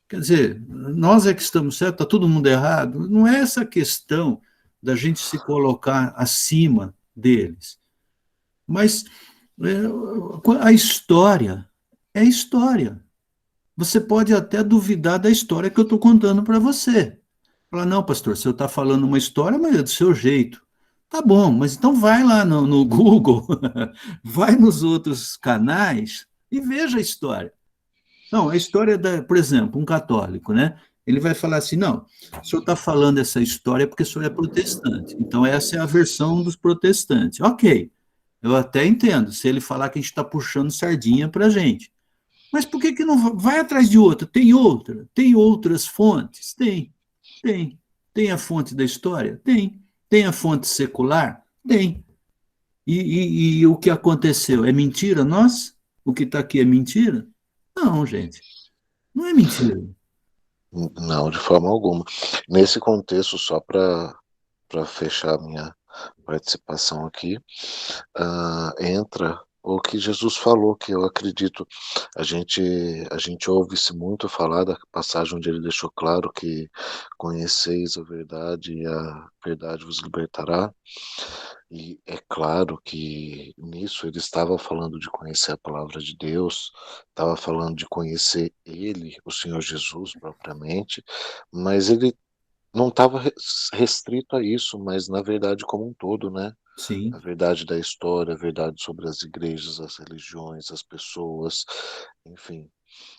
Quer dizer, nós é que estamos certos, está todo mundo errado? Não é essa a questão. da gente se colocar acima deles. Mas a história é história. Você pode até duvidar da história que eu estou contando para você. Falar, não, pastor, você está falando uma história, mas é do seu jeito. Tá bom, mas então vai lá no Google, vai nos outros canais e veja a história. Não, a história por exemplo, um católico, né? Ele vai falar assim, não, o senhor está falando essa história porque o senhor é protestante. Então, essa é a versão dos protestantes. Ok, eu até entendo, se ele falar que a gente está puxando sardinha para a gente. Mas por que não vai atrás de outra? Tem outras fontes? Tem. Tem a fonte da história? Tem. Tem a fonte secular? Tem. E o que aconteceu? É mentira? Nós? O que está aqui é mentira? Não, gente. Não é mentira. Não, de forma alguma. Nesse contexto, só para fechar a minha participação aqui, entra o que Jesus falou, que eu acredito, a gente ouve-se muito falar da passagem onde ele deixou claro que conheceis a verdade e a verdade vos libertará. E é claro que nisso ele estava falando de conhecer a palavra de Deus, estava falando de conhecer ele, o Senhor Jesus propriamente, mas ele não estava restrito a isso, mas na verdade como um todo, né? A Sim. verdade da história, a verdade sobre as igrejas, as religiões, as pessoas, enfim,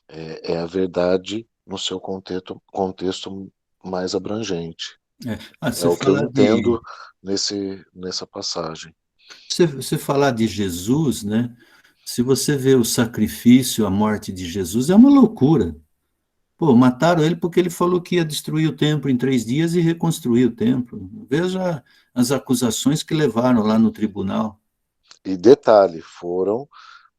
é a verdade no seu contexto mais abrangente. É Você o que eu falar de entendo nessa passagem. você falar de Jesus, né? Se você vê o sacrifício, a morte de Jesus, é uma loucura. Pô, mataram ele porque ele falou que ia destruir o templo em 3 dias e reconstruir o templo. Veja as acusações que levaram lá no tribunal. E detalhe, foram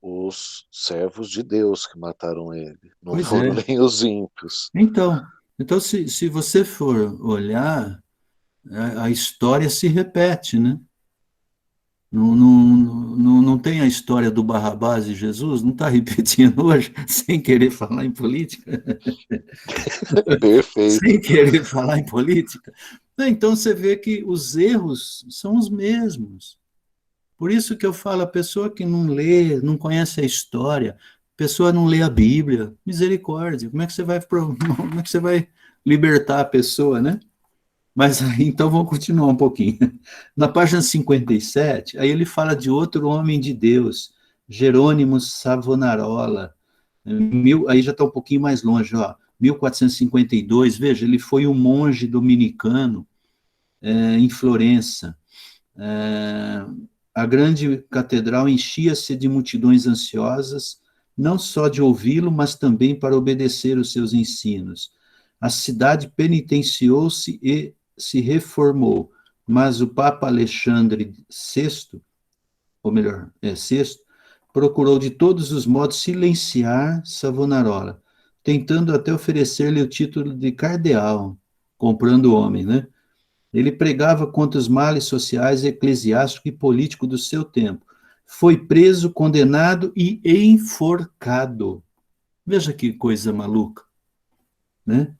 os servos de Deus que mataram ele, não Pois foram é. nem os ímpios. Então se você for olhar, a história se repete, né? Não tem a história do Barrabás e Jesus? Não está repetindo hoje, sem querer falar em política? Perfeito. Sem querer falar em política? Então você vê que os erros são os mesmos. Por isso que eu falo, a pessoa que não lê, não conhece a história, a pessoa não lê a Bíblia, misericórdia, como é que você vai libertar a pessoa, né? Mas aí, então vamos continuar um pouquinho. Na página 57, aí ele fala de outro homem de Deus, Jerônimo Savonarola. Aí já está um pouquinho mais longe, ó. 1452, veja, ele foi um monge dominicano em Florença. A grande catedral enchia-se de multidões ansiosas, não só de ouvi-lo, mas também para obedecer os seus ensinos. A cidade penitenciou-se e se reformou, mas o Papa Alexandre VI, ou melhor, VI, procurou de todos os modos silenciar Savonarola, tentando até oferecer-lhe o título de cardeal, comprando o homem, né? Ele pregava contra os males sociais, eclesiásticos e políticos do seu tempo. Foi preso, condenado e enforcado. Veja que coisa maluca, né?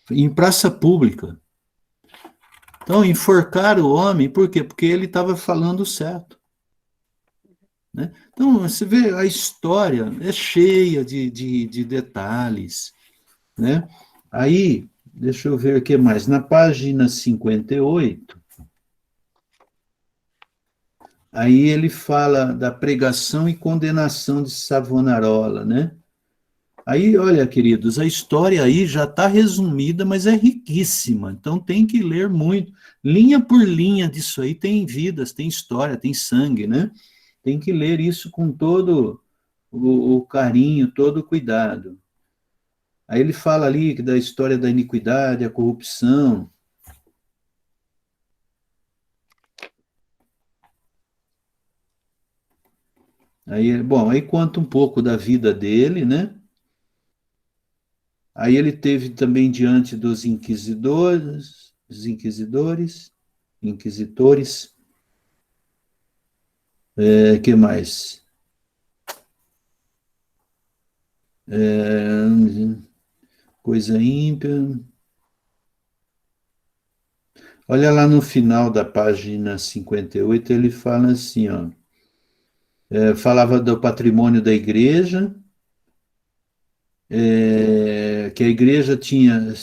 Em praça pública. Então, enforcaram o homem, por quê? Porque ele estava falando certo. Né? Então, você vê, a história é cheia de detalhes. Né? Aí, deixa eu ver o que mais. Na página 58, aí ele fala da pregação e condenação de Savonarola, né? Aí, olha, queridos, a história aí já está resumida, mas é riquíssima. Então tem que ler muito. Linha por linha disso aí tem vidas, tem história, tem sangue, né? Tem que ler isso com todo o carinho, todo o cuidado. Aí ele fala ali da história da iniquidade, a corrupção. Aí, bom, aí conta um pouco da vida dele, né? Aí ele teve também diante dos inquisitores, que mais? Coisa ímpia. Olha lá no final da página 58, ele fala assim, ó, falava do patrimônio da igreja, que a igreja tinha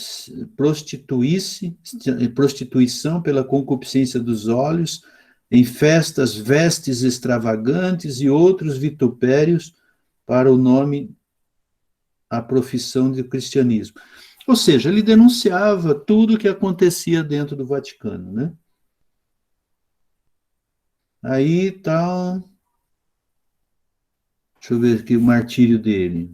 prostituição pela concupiscência dos olhos, em festas, vestes extravagantes e outros vitupérios para o nome, a profissão do cristianismo. Ou seja, ele denunciava tudo o que acontecia dentro do Vaticano, né? Aí tá, deixa eu ver aqui o martírio dele.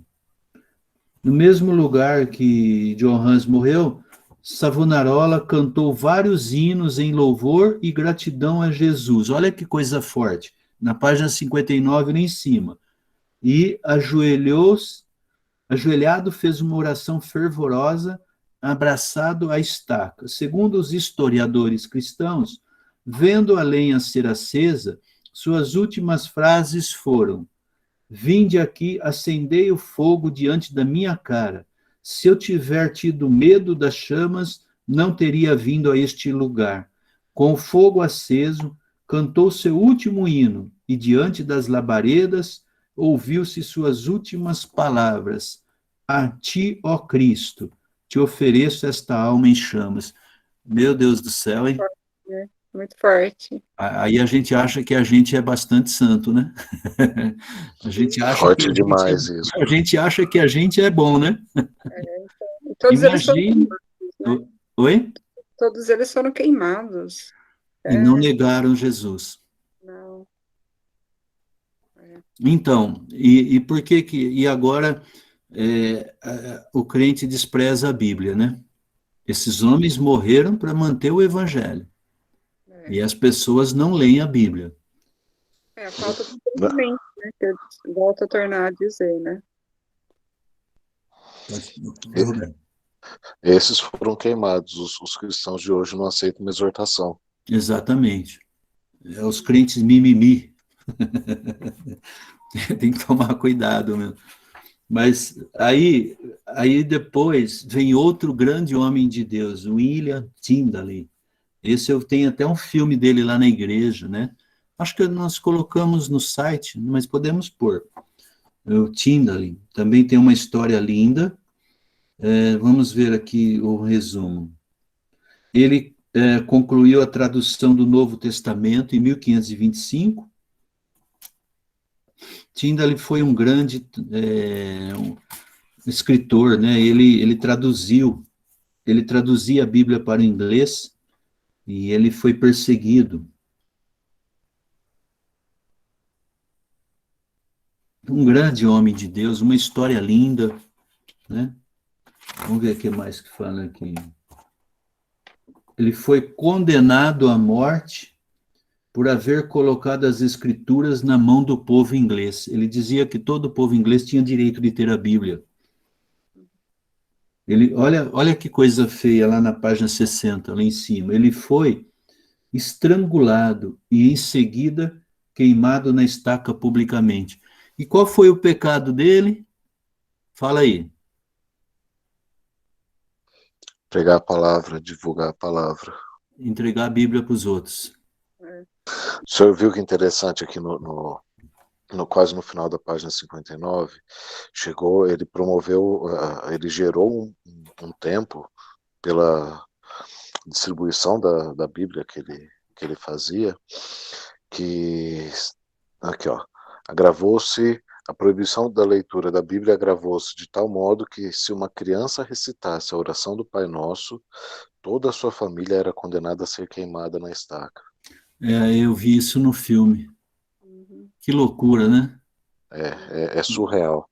No mesmo lugar que Johannes morreu, Savonarola cantou vários hinos em louvor e gratidão a Jesus. Olha que coisa forte. Na página 59, lá em cima. E ajoelhado, fez uma oração fervorosa, abraçado à estaca. Segundo os historiadores cristãos, vendo a lenha ser acesa, suas últimas frases foram: vinde aqui, acendei o fogo diante da minha cara. Se eu tiver tido medo das chamas, não teria vindo a este lugar. Com o fogo aceso, cantou seu último hino, e diante das labaredas, ouviu-se suas últimas palavras: a ti, ó Cristo, te ofereço esta alma em chamas. Meu Deus do céu, hein? É, muito forte. Aí a gente acha que a gente é bastante santo, né? A gente acha que Forte demais isso. a gente acha que a gente é bom, né? E todos eles foram Imagine. queimados, né? Oi? Todos eles foram queimados. E não negaram Jesus. Não. Então, e por que e agora o crente despreza a Bíblia, né? Esses homens morreram para manter o evangelho. E as pessoas não leem a Bíblia. A falta de entendimento, né? Que eu volto a tornar a dizer, né? Esses foram queimados. Os cristãos de hoje não aceitam uma exortação. Exatamente. É os crentes mimimi. Tem que tomar cuidado mesmo. Mas aí depois vem outro grande homem de Deus, William Tyndale. Esse eu tenho até um filme dele lá na igreja, né? Acho que nós colocamos no site, mas podemos pôr. O Tyndale também tem uma história linda. Vamos ver aqui o resumo. Ele concluiu a tradução do Novo Testamento em 1525. Tyndale foi um grande escritor, né? Ele traduzia a Bíblia para o inglês e ele foi perseguido. Um grande homem de Deus, uma história linda, né? Vamos ver o que mais que fala aqui. Ele foi condenado à morte por haver colocado as escrituras na mão do povo inglês. Ele dizia que todo o povo inglês tinha direito de ter a Bíblia. Olha que coisa feia lá na página 60, lá em cima. Ele foi estrangulado e, em seguida, queimado na estaca publicamente. E qual foi o pecado dele? Fala aí. Pregar a palavra, divulgar a palavra. Entregar a Bíblia para os outros. O senhor viu que interessante aqui quase no final da página 59, ele promoveu, ele gerou um tempo pela distribuição da Bíblia que ele fazia, que, aqui ó, agravou-se, a proibição da leitura da Bíblia agravou-se de tal modo que se uma criança recitasse a oração do Pai Nosso, toda a sua família era condenada a ser queimada na estaca. Eu vi isso no filme. Que loucura, né? É surreal.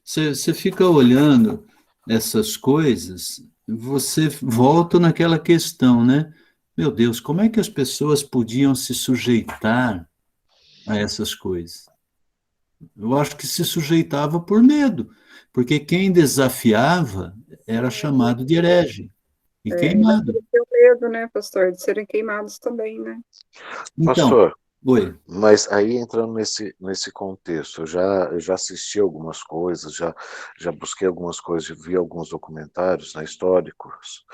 Você fica olhando essas coisas, você volta naquela questão, né? Meu Deus, como é que as pessoas podiam se sujeitar a essas coisas? Eu acho que se sujeitava por medo, porque quem desafiava era chamado de herege e queimado. Tem medo, né, pastor, de serem queimados também, né? Então, pastor, oi. Mas aí entrando nesse contexto, eu já assisti algumas coisas, já busquei algumas coisas, vi alguns documentários, né, históricos,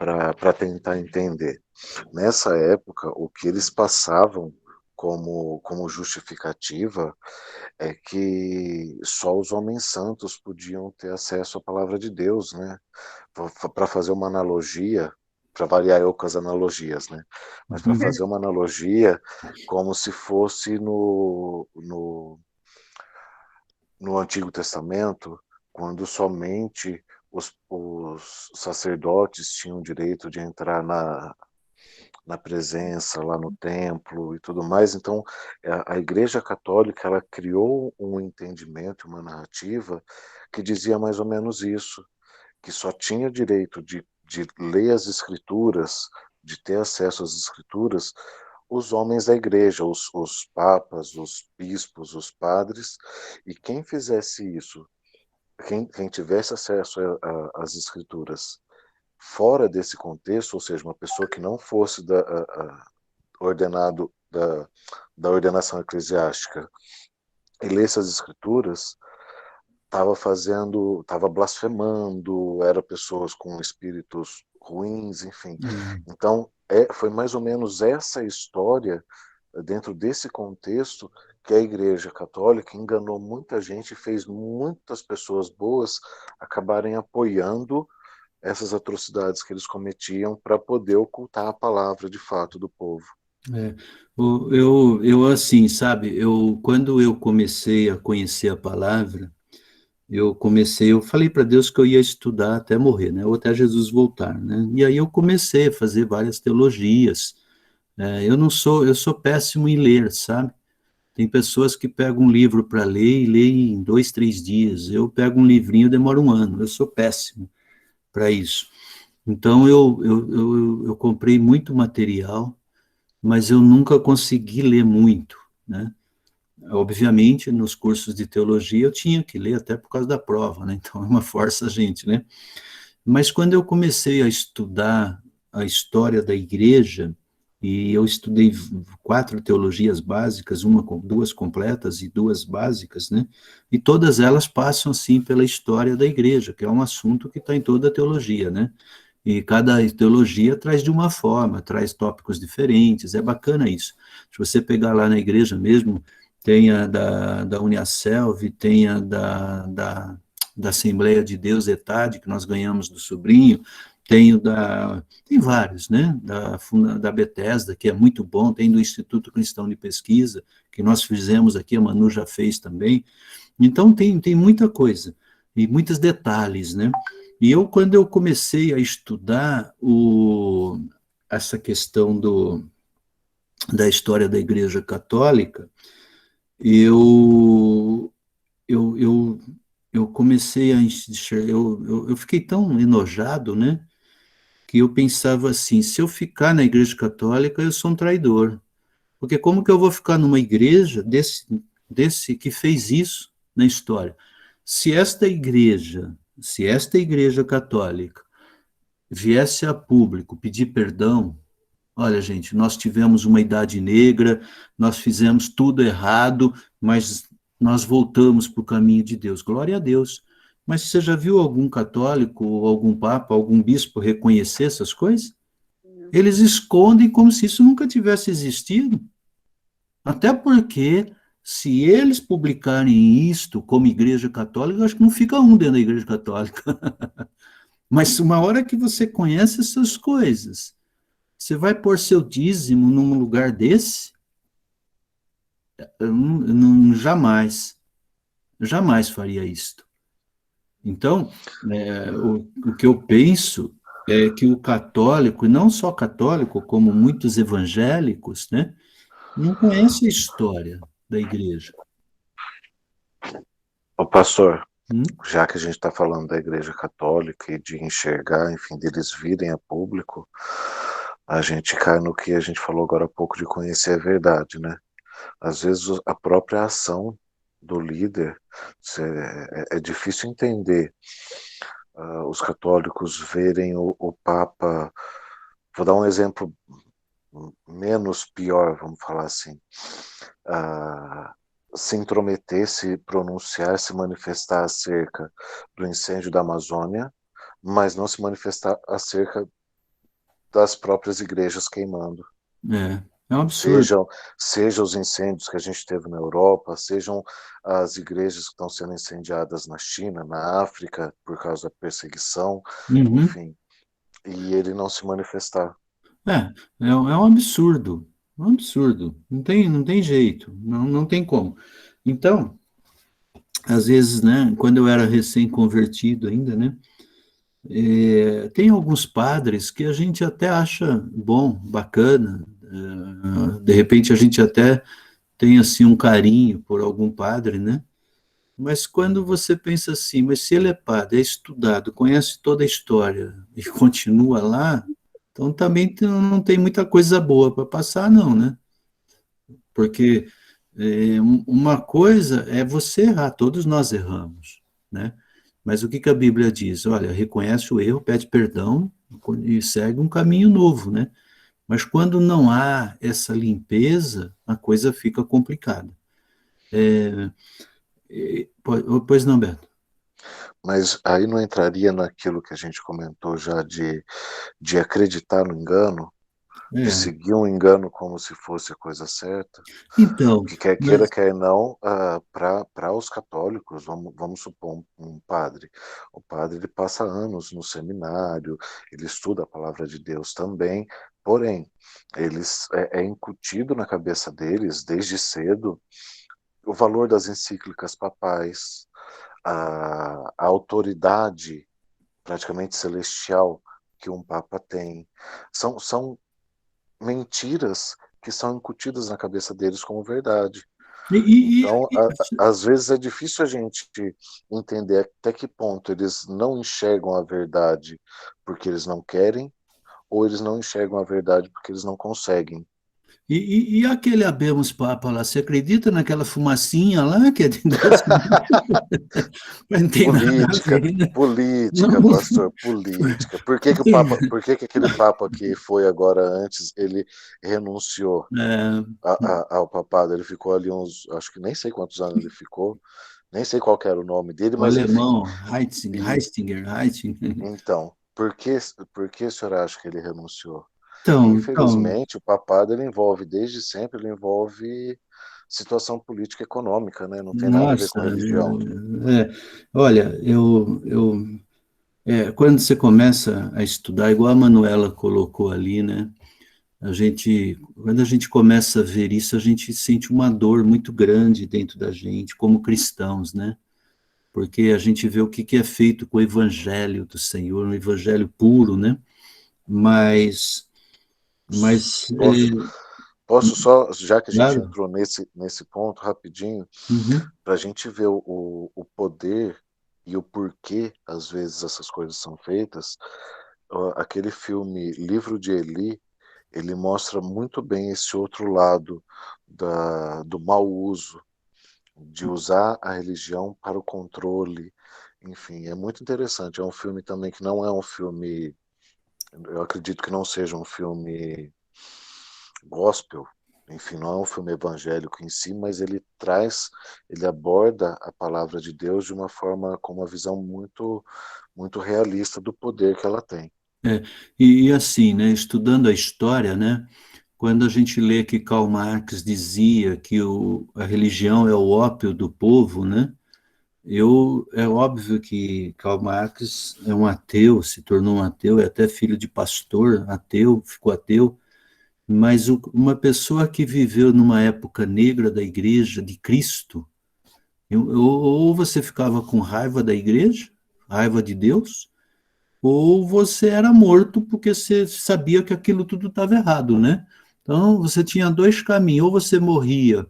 para tentar entender. Nessa época, o que eles passavam como justificativa é que só os homens santos podiam ter acesso à palavra de Deus, né? Para fazer uma analogia, para variar eu com as analogias, né? Mas para fazer uma analogia, como se fosse no Antigo Testamento, quando somente os sacerdotes tinham direito de entrar na presença lá no templo e tudo mais. Então, a Igreja Católica, ela criou um entendimento, uma narrativa que dizia mais ou menos isso, que só tinha direito de ler as Escrituras, de ter acesso às Escrituras, os homens da igreja, os papas, os bispos, os padres, e quem fizesse isso, quem tivesse acesso às Escrituras fora desse contexto, ou seja, uma pessoa que não fosse ordenado da ordenação eclesiástica e lesse as escrituras, estava blasfemando, eram pessoas com espíritos ruins, enfim. Então, foi mais ou menos essa história, dentro desse contexto, que a Igreja Católica enganou muita gente e fez muitas pessoas boas acabarem apoiando essas atrocidades que eles cometiam para poder ocultar a palavra de fato do povo. Eu assim, sabe, quando eu comecei a conhecer a palavra, eu falei para Deus que eu ia estudar até morrer, né, ou até Jesus voltar, né, e aí eu comecei a fazer várias teologias. Eu sou péssimo em ler, sabe, tem pessoas que pegam um livro para ler e leem em 2, 3 dias, eu pego um livrinho, demora um ano, eu sou péssimo para isso. Então eu comprei muito material, mas eu nunca consegui ler muito, né? Obviamente, nos cursos de teologia eu tinha que ler até por causa da prova, né? Então é uma força a gente, né? Mas quando eu comecei a estudar a história da igreja, e eu estudei 4 teologias básicas, duas completas e 2 básicas, né? E todas elas passam, assim, pela história da igreja, que é um assunto que está em toda a teologia, né? E cada teologia traz de uma forma, traz tópicos diferentes, é bacana isso. Se você pegar lá na igreja mesmo, tem a da Uniaselv, tem a da Assembleia de Deus ETAD, que nós ganhamos do sobrinho, tem vários, né, da Bethesda, que é muito bom, tem do Instituto Cristão de Pesquisa, que nós fizemos aqui, a Manu já fez também. Então tem muita coisa, e muitos detalhes, né? E quando eu comecei a estudar essa questão da história da Igreja Católica, eu, eu, eu, eu comecei a enxergar, eu fiquei tão enojado, né, que eu pensava assim, se eu ficar na Igreja Católica, eu sou um traidor. Porque como que eu vou ficar numa igreja desse que fez isso na história? Se esta igreja católica viesse a público pedir perdão, olha, gente, nós tivemos uma idade negra, nós fizemos tudo errado, mas nós voltamos para o caminho de Deus. Glória a Deus. Mas você já viu algum católico, algum papa, algum bispo reconhecer essas coisas? Eles escondem como se isso nunca tivesse existido. Até porque, se eles publicarem isto como Igreja Católica, eu acho que não fica um dentro da Igreja Católica. Mas uma hora que você conhece essas coisas, você vai pôr seu dízimo num lugar desse? Jamais, jamais faria isto. Então, o que eu penso é que o católico, e não só católico, como muitos evangélicos, né, não conhece a história da igreja. Ô, pastor, já que a gente está falando da Igreja Católica e de enxergar, enfim, deles virem a público, a gente cai no que a gente falou agora há pouco de conhecer a verdade, né? Às vezes a própria ação do líder é difícil entender. Os católicos verem o Papa, vou dar um exemplo menos pior, vamos falar assim, se intrometer, se pronunciar, se manifestar acerca do incêndio da Amazônia, mas não se manifestar acerca das próprias igrejas queimando. É um absurdo. Sejam os incêndios que a gente teve na Europa, sejam as igrejas que estão sendo incendiadas na China, na África, por causa da perseguição, Uhum. enfim, e ele não se manifestar. É um absurdo, um absurdo. Não tem jeito, não tem como. Então, às vezes, né, quando eu era recém-convertido ainda, né, tem alguns padres que a gente até acha bom, bacana, de repente a gente até tem assim um carinho por algum padre, né? Mas quando você pensa assim, mas se ele é padre, é estudado, conhece toda a história e continua lá, então também não tem muita coisa boa para passar, não, né? Porque uma coisa é você errar, todos nós erramos, né? Mas o que a Bíblia diz? Olha, reconhece o erro, pede perdão e segue um caminho novo, né? Mas quando não há essa limpeza, a coisa fica complicada. Pois não, Beto? Mas aí não entraria naquilo que a gente comentou já de acreditar no engano, de É. seguir um engano como se fosse a coisa certa, Então, que quer queira, mas quer não, para os católicos, vamos supor um padre. O padre ele passa anos no seminário, ele estuda a palavra de Deus também, porém, eles é incutido na cabeça deles, desde cedo, o valor das encíclicas papais, a autoridade praticamente celestial que um papa tem. São mentiras que são incutidas na cabeça deles como verdade. e, e, Então, e, às vezes é difícil a gente entender até que ponto eles não enxergam a verdade porque eles não querem, ou eles não enxergam a verdade porque eles não conseguem. e aquele Abemos Papa lá, você acredita naquela fumacinha lá que é de Deus? Não tem nada a Política, ver, né? política, Não, pastor, política. Por que que aquele papa que foi agora antes, ele renunciou é, ao papado? Ele ficou ali uns, acho que nem sei quantos anos ele ficou, nem sei qual que era o nome dele, o mas enfim. alemão, E Heistinger. então, por que o senhor acha que ele renunciou? E Então, infelizmente o papado ele envolve, desde sempre, ele envolve situação política e econômica, né? Não tem nada a ver nossa, com religião. olha, quando você começa a estudar, igual a Manuela colocou ali, né? Quando a gente começa a ver isso, a gente sente uma dor muito grande dentro da gente, como cristãos, né? Porque a gente vê o que é feito com o evangelho do Senhor, um evangelho puro, né? Mas, mas Posso, posso só, já que a gente claro, entrou nesse ponto, rapidinho, uhum, para a gente ver o poder e o porquê, às vezes, essas coisas são feitas, aquele filme Livro de Eli, ele mostra muito bem esse outro lado do mau uso, de usar a religião para o controle. Enfim, é muito interessante. É um filme também que não é um filme, eu acredito que não seja um filme gospel, enfim, não é um filme evangélico em si, mas ele aborda a palavra de Deus de uma forma, com uma visão muito, muito realista do poder que ela tem. é, e assim, né? Estudando a história, né? Quando a gente lê que Karl Marx dizia que a religião é o ópio do povo, né? É óbvio que Karl Marx é um ateu, se tornou um ateu, é até filho de pastor, ateu, ficou ateu, mas uma pessoa que viveu numa época negra da igreja de Cristo, ou você ficava com raiva da igreja, raiva de Deus, ou você era morto porque você sabia que aquilo tudo estava errado, né? Então você tinha dois caminhos, ou você morria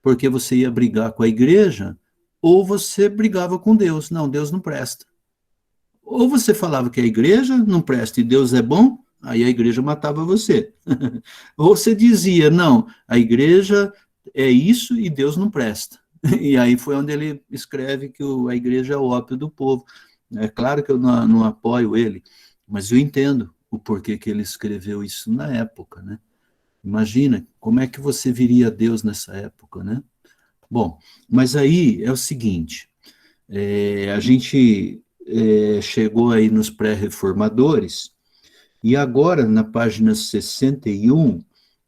porque você ia brigar com a igreja, ou você brigava com Deus. Não, Deus não presta. Ou você falava que a igreja não presta e Deus é bom, aí a igreja matava você. Ou você dizia, não, a igreja é isso e Deus não presta. E aí foi onde ele escreve que a igreja é o ópio do povo. É claro que eu não apoio ele, mas eu entendo o porquê que ele escreveu isso na época, né? Imagina, como é que você viria a Deus nessa época, né? Bom, mas aí é o seguinte, a gente chegou aí nos pré-reformadores, E agora, na página 61,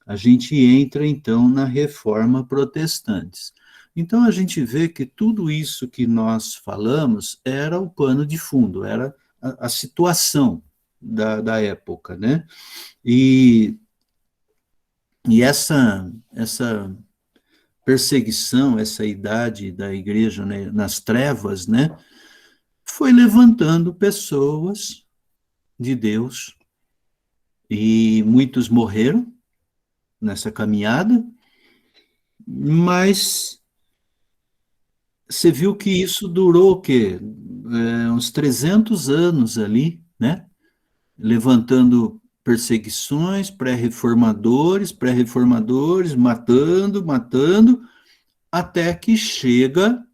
a gente entra, então, na Reforma Protestante. Então, a gente vê que tudo isso que nós falamos era o pano de fundo, era a situação da época, né? E essa perseguição, essa idade da igreja, né, nas trevas, né, foi levantando pessoas de Deus, e muitos morreram nessa caminhada, mas você viu que isso durou o quê? Uns 300 anos ali, né? Levantando perseguições, pré-reformadores, matando, até que chega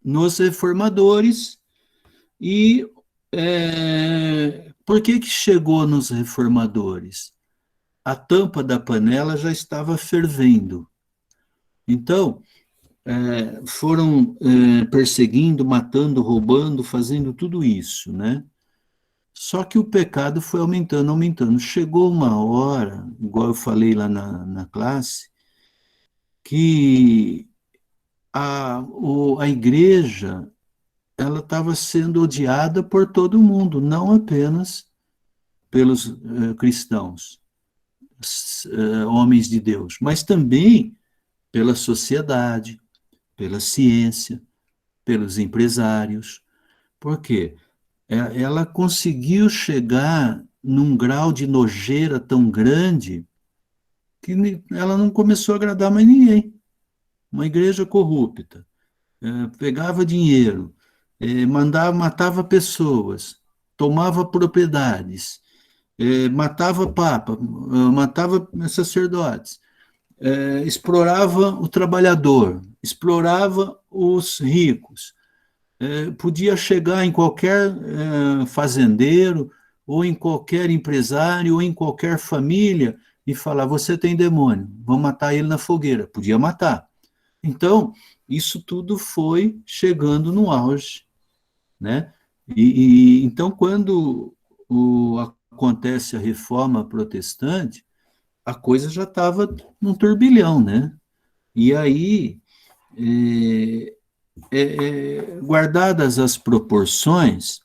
nos reformadores. E por que chegou nos reformadores? A tampa da panela já estava fervendo. Então, foram perseguindo, matando, roubando, fazendo tudo isso, né? Só que o pecado foi aumentando, aumentando. Chegou uma hora, igual eu falei lá na classe, que a igreja ela estava sendo odiada por todo mundo, não apenas pelos cristãos, homens de Deus, mas também pela sociedade, pela ciência, pelos empresários. Por quê? Ela conseguiu chegar num grau de nojeira tão grande que ela não começou a agradar mais ninguém. Uma igreja corrupta, pegava dinheiro, matava pessoas, tomava propriedades, matava papa, matava sacerdotes, explorava o trabalhador, explorava os ricos, podia chegar em qualquer fazendeiro, ou em qualquer empresário, ou em qualquer família, e falar, você tem demônio, vamos matar ele na fogueira. Podia matar. Então, isso tudo foi chegando no auge, né? Então, quando acontece a reforma protestante, a coisa já estava num turbilhão, né? E aí, guardadas as proporções,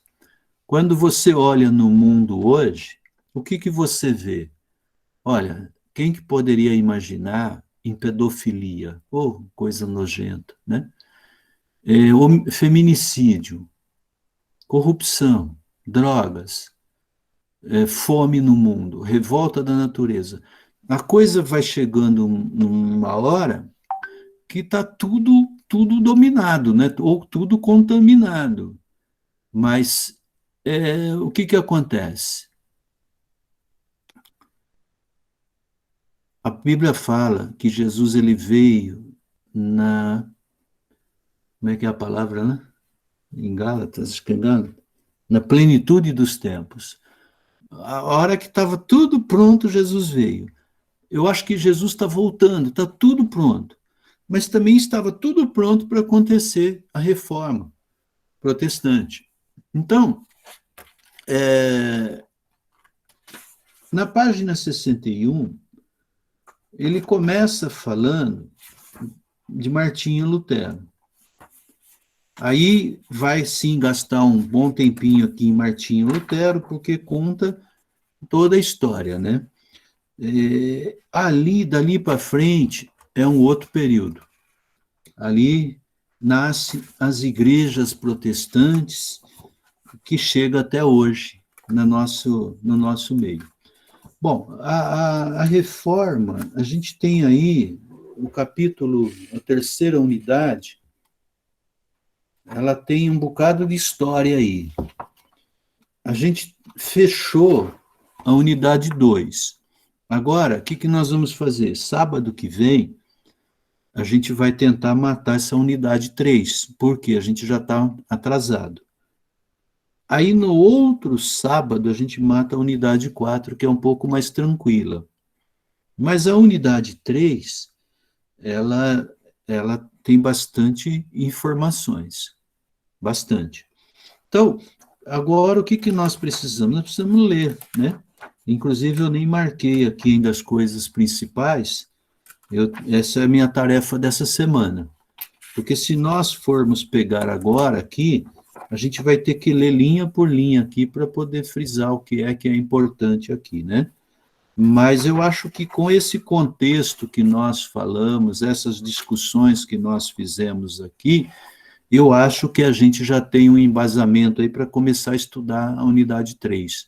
quando você olha no mundo hoje, o que você vê? Olha, quem que poderia imaginar em pedofilia? Oh, coisa nojenta, né? Feminicídio, corrupção, drogas, fome no mundo, revolta da natureza. A coisa vai chegando numa hora que está tudo dominado, né? Ou tudo contaminado. Mas o que acontece? A Bíblia fala que Jesus ele veio como é que é a palavra, né? Em Gálatas, acho que é Gálatas, na plenitude dos tempos. A hora que estava tudo pronto, Jesus veio. Eu acho que Jesus está voltando, está tudo pronto. Mas também estava tudo pronto para acontecer a reforma protestante. Então, na página 61, ele começa falando de Martinho Lutero. Aí vai sim gastar um bom tempinho aqui em Martinho Lutero, porque conta toda a história, né? Dali para frente, é um outro período. Ali nasce as igrejas protestantes, que chega até hoje no nosso meio. Bom, a reforma, a gente tem aí o capítulo, a terceira unidade, ela tem um bocado de história aí. A gente fechou a unidade 2. Agora, o que nós vamos fazer? Sábado que vem, a gente vai tentar matar essa unidade 3, porque a gente já está atrasado. Aí, no outro sábado, a gente mata a unidade 4, que é um pouco mais tranquila. Mas a unidade 3, ela tem bastante informações. Bastante. Então, agora, o que nós precisamos? Nós precisamos ler, né? Inclusive, eu nem marquei aqui ainda as coisas principais. Essa é a minha tarefa dessa semana. Porque se nós formos pegar agora aqui, a gente vai ter que ler linha por linha aqui para poder frisar o que é importante aqui, né? Mas eu acho que com esse contexto que nós falamos, essas discussões que nós fizemos aqui, eu acho que a gente já tem um embasamento aí para começar a estudar a unidade 3.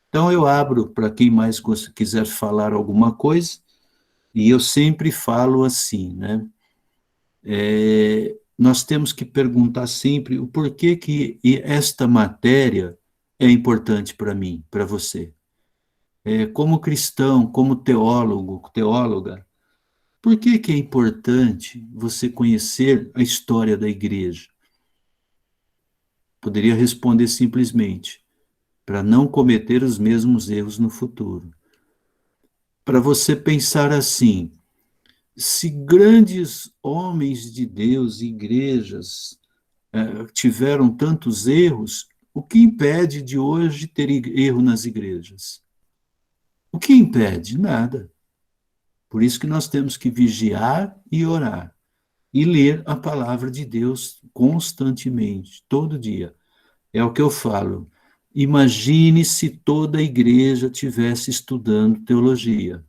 Então, eu abro para quem mais quiser falar alguma coisa, e eu sempre falo assim, né? Nós temos que perguntar sempre o porquê que esta matéria é importante para mim, para você. Como cristão, como teólogo, teóloga, por que é importante você conhecer a história da igreja? Poderia responder simplesmente, para não cometer os mesmos erros no futuro. Para você pensar assim, se grandes homens de Deus, igrejas, tiveram tantos erros, o que impede de hoje ter erro nas igrejas? O que impede? Nada. Por isso que nós temos que vigiar e orar. E ler a palavra de Deus constantemente, todo dia. É o que eu falo. Imagine se toda a igreja tivesse estudando teologia.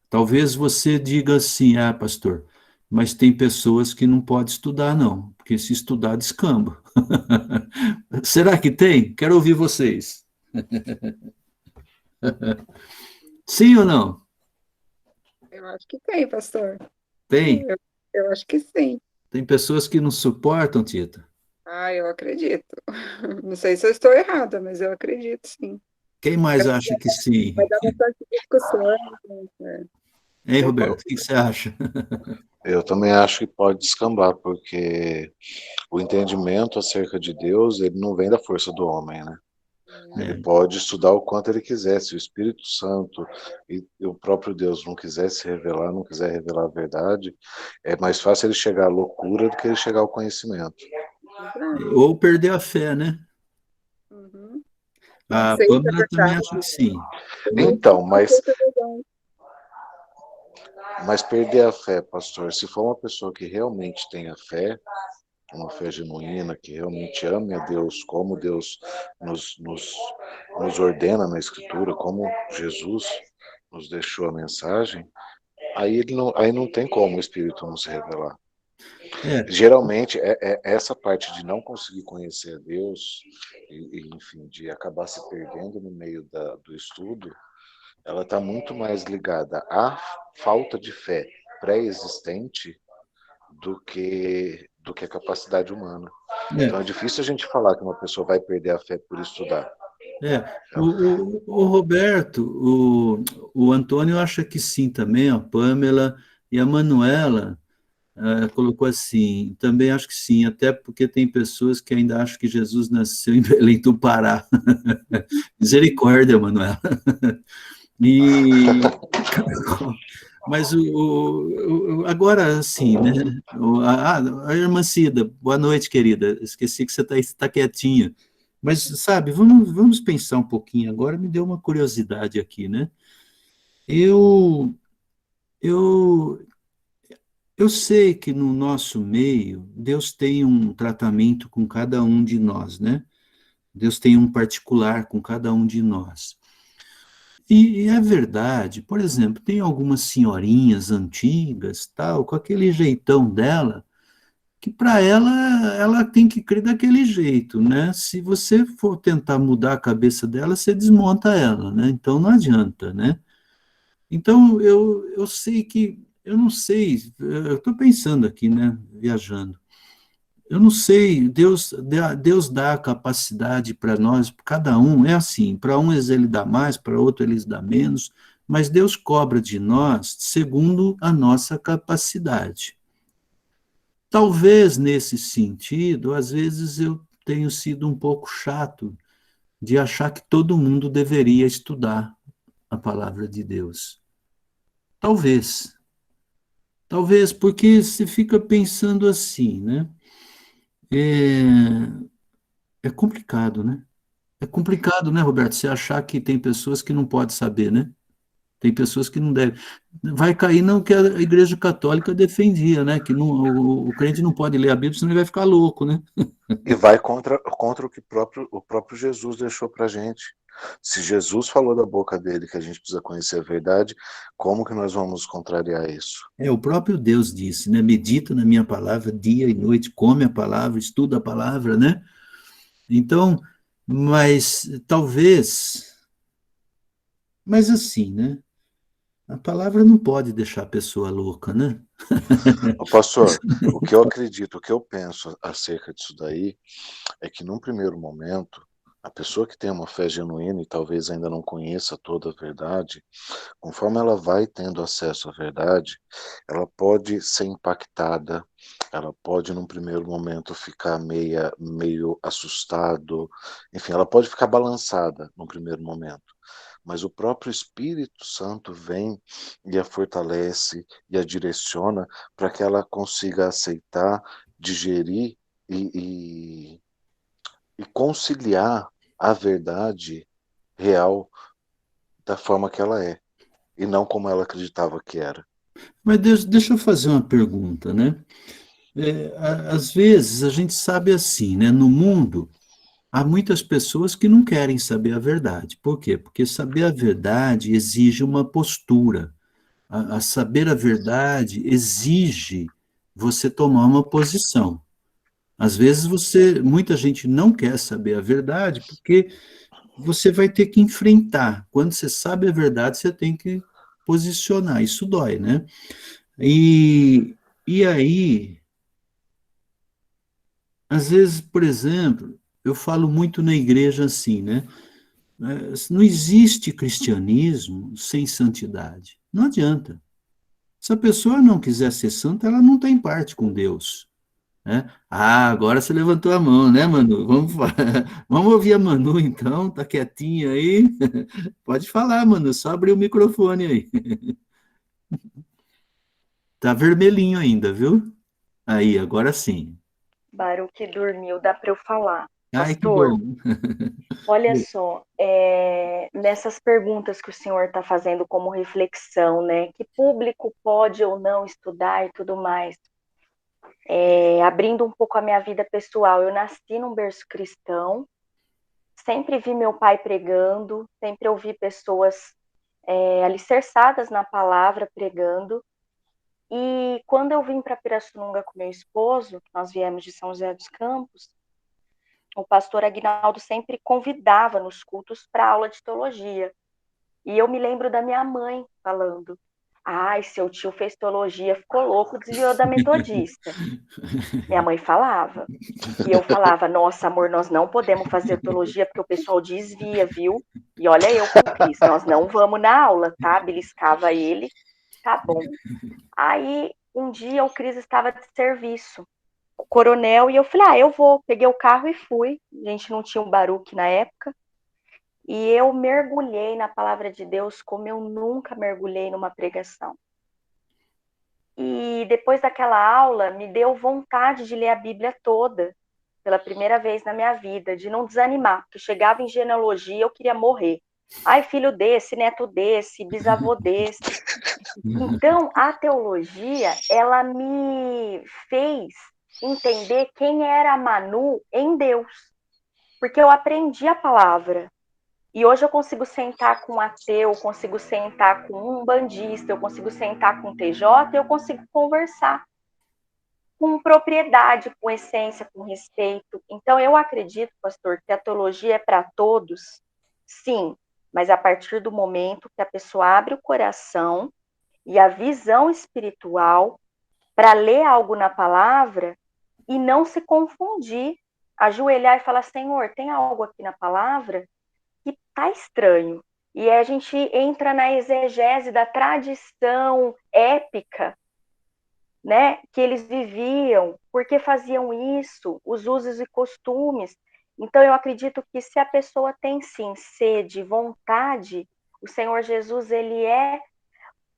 Talvez você diga assim, pastor, mas tem pessoas que não podem estudar, não, porque se estudar, descamba. Será que tem? Quero ouvir vocês. Sim ou não? Eu acho que tem, pastor. Tem. Eu acho que sim. Tem pessoas que não suportam, Tita. Eu acredito. Não sei se eu estou errada, mas eu acredito, sim. Quem mais acha que sim? Vai dar bastante discussão. Né? Hein, Roberto? O que você acha? Eu também acho que pode descambar, porque o entendimento acerca de Deus, ele não vem da força do homem, né? Ele pode estudar o quanto ele quiser. Se o Espírito Santo e o próprio Deus não quiser se revelar, não quiser revelar a verdade, é mais fácil ele chegar à loucura do que ele chegar ao conhecimento. Ou perder a fé, né? Uhum. A Sei se é Pâmela também acha que sim. Então, mas perder a fé, pastor, se for uma pessoa que realmente tenha fé, uma fé genuína, que realmente ame a Deus, como Deus nos ordena na Escritura, como Jesus nos deixou a mensagem, aí não tem como o Espírito não se revelar. Geralmente, essa parte de não conseguir conhecer a Deus, enfim, de acabar se perdendo no meio do estudo, ela está muito mais ligada à falta de fé pré-existente do que a capacidade humana. Então é difícil a gente falar que uma pessoa vai perder a fé por estudar. O Roberto, o Antônio acha que sim também, a Pâmela e a Manuela colocou assim, também acho que sim, até porque tem pessoas que ainda acham que Jesus nasceu em Belém do Pará. Misericórdia, Manuela. Mas agora, assim, né? A irmã Cida, boa noite, querida. Esqueci que você está quietinha. Mas, sabe, vamos pensar um pouquinho agora. Me deu uma curiosidade aqui, né? Eu, eu, eu sei que no nosso meio, Deus tem um tratamento com cada um de nós, né? Deus tem um particular com cada um de nós. E é verdade, por exemplo, tem algumas senhorinhas antigas, tal, com aquele jeitão dela, que para ela tem que crer daquele jeito, né? Se você for tentar mudar a cabeça dela, você desmonta ela, né? Então não adianta, né? Então eu sei que, eu não sei, eu estou pensando aqui, né? Viajando. Eu não sei, Deus dá a capacidade para nós, cada um, é assim, para uns ele dá mais, para outro ele dá menos, mas Deus cobra de nós segundo a nossa capacidade. Talvez nesse sentido, às vezes eu tenho sido um pouco chato de achar que todo mundo deveria estudar a palavra de Deus. Talvez. Talvez, porque se fica pensando assim, né? É complicado, né? É complicado, né, Roberto? Você achar que tem pessoas que não podem saber, né? Tem pessoas que não devem. Vai cair no que a Igreja Católica defendia, né? Que não, o crente não pode ler a Bíblia, senão ele vai ficar louco, né? E vai contra o que o próprio Jesus deixou para a gente. Se Jesus falou da boca dele que a gente precisa conhecer a verdade, como que nós vamos contrariar isso? É, o próprio Deus disse, né? Medita na minha palavra dia e noite, come a palavra, estuda a palavra, né? Então, mas talvez, mas assim, né? A palavra não pode deixar a pessoa louca, né? Ô, pastor, o que eu acredito, o que eu penso acerca disso daí é que num primeiro momento, a pessoa que tem uma fé genuína e talvez ainda não conheça toda a verdade, conforme ela vai tendo acesso à verdade, ela pode ser impactada, ela pode num primeiro momento ficar meio assustado, enfim, ela pode ficar balançada num primeiro momento. Mas o próprio Espírito Santo vem e a fortalece e a direciona para que ela consiga aceitar, digerir e, e conciliar a verdade real da forma que ela é, e não como ela acreditava que era. Mas deixa eu fazer uma pergunta, né? Às vezes a gente sabe assim, né? No mundo há muitas pessoas que não querem saber a verdade. Por quê? Porque saber a verdade exige uma postura. A saber a verdade exige você tomar uma posição. Às vezes muita gente não quer saber a verdade porque você vai ter que enfrentar. Quando você sabe a verdade, você tem que posicionar. Isso dói, né? E aí, às vezes, por exemplo, eu falo muito na igreja assim, né? Não existe cristianismo sem santidade. Não adianta. Se a pessoa não quiser ser santa, ela não tem parte com Deus. Né? Ah, agora você levantou a mão, né, Manu? Vamos ouvir a Manu, então, tá quietinha aí. Pode falar, Manu, só abrir o microfone aí. Tá vermelhinho ainda, viu? Aí, agora sim. Baruque dormiu, dá para eu falar. Ai, que Pastor, bom. olha só, nessas perguntas que o senhor está fazendo como reflexão, né? Que público pode ou não estudar e tudo mais. Abrindo um pouco a minha vida pessoal, eu nasci num berço cristão, sempre vi meu pai pregando, sempre ouvi pessoas alicerçadas na palavra pregando. E quando eu vim para Pirassununga com meu esposo, nós viemos de São José dos Campos, o pastor Aguinaldo sempre convidava nos cultos para aula de teologia. E eu me lembro da minha mãe falando: ai, seu tio fez teologia, ficou louco, desviou da metodista. Minha mãe falava. E eu falava: nossa, amor, nós não podemos fazer teologia porque o pessoal desvia, viu? E olha eu com o Cris, nós não vamos na aula, tá? Beliscava ele, tá bom. Aí, um dia, o Cris estava de serviço, o coronel, e eu falei, eu vou. Peguei o carro e fui. A gente não tinha um Baruque na época. E eu mergulhei na palavra de Deus como eu nunca mergulhei numa pregação. E depois daquela aula, me deu vontade de ler a Bíblia toda, pela primeira vez na minha vida, de não desanimar, porque chegava em genealogia, eu queria morrer. Ai, filho desse, neto desse, bisavô desse. Então, a teologia, ela me fez entender quem era a Manu em Deus, porque eu aprendi a palavra. E hoje eu consigo sentar com um ateu, eu consigo sentar com um bandista, eu consigo sentar com um TJ, e eu consigo conversar com propriedade, com essência, com respeito. Então, eu acredito, pastor, que a teologia é para todos, sim, mas a partir do momento que a pessoa abre o coração e a visão espiritual para ler algo na palavra e não se confundir, ajoelhar e falar: Senhor, tem algo aqui na palavra que tá estranho. E aí a gente entra na exegese da tradição épica, né, que eles viviam, porque faziam isso, os usos e costumes. Então eu acredito que se a pessoa tem sim sede, vontade, o Senhor Jesus, ele é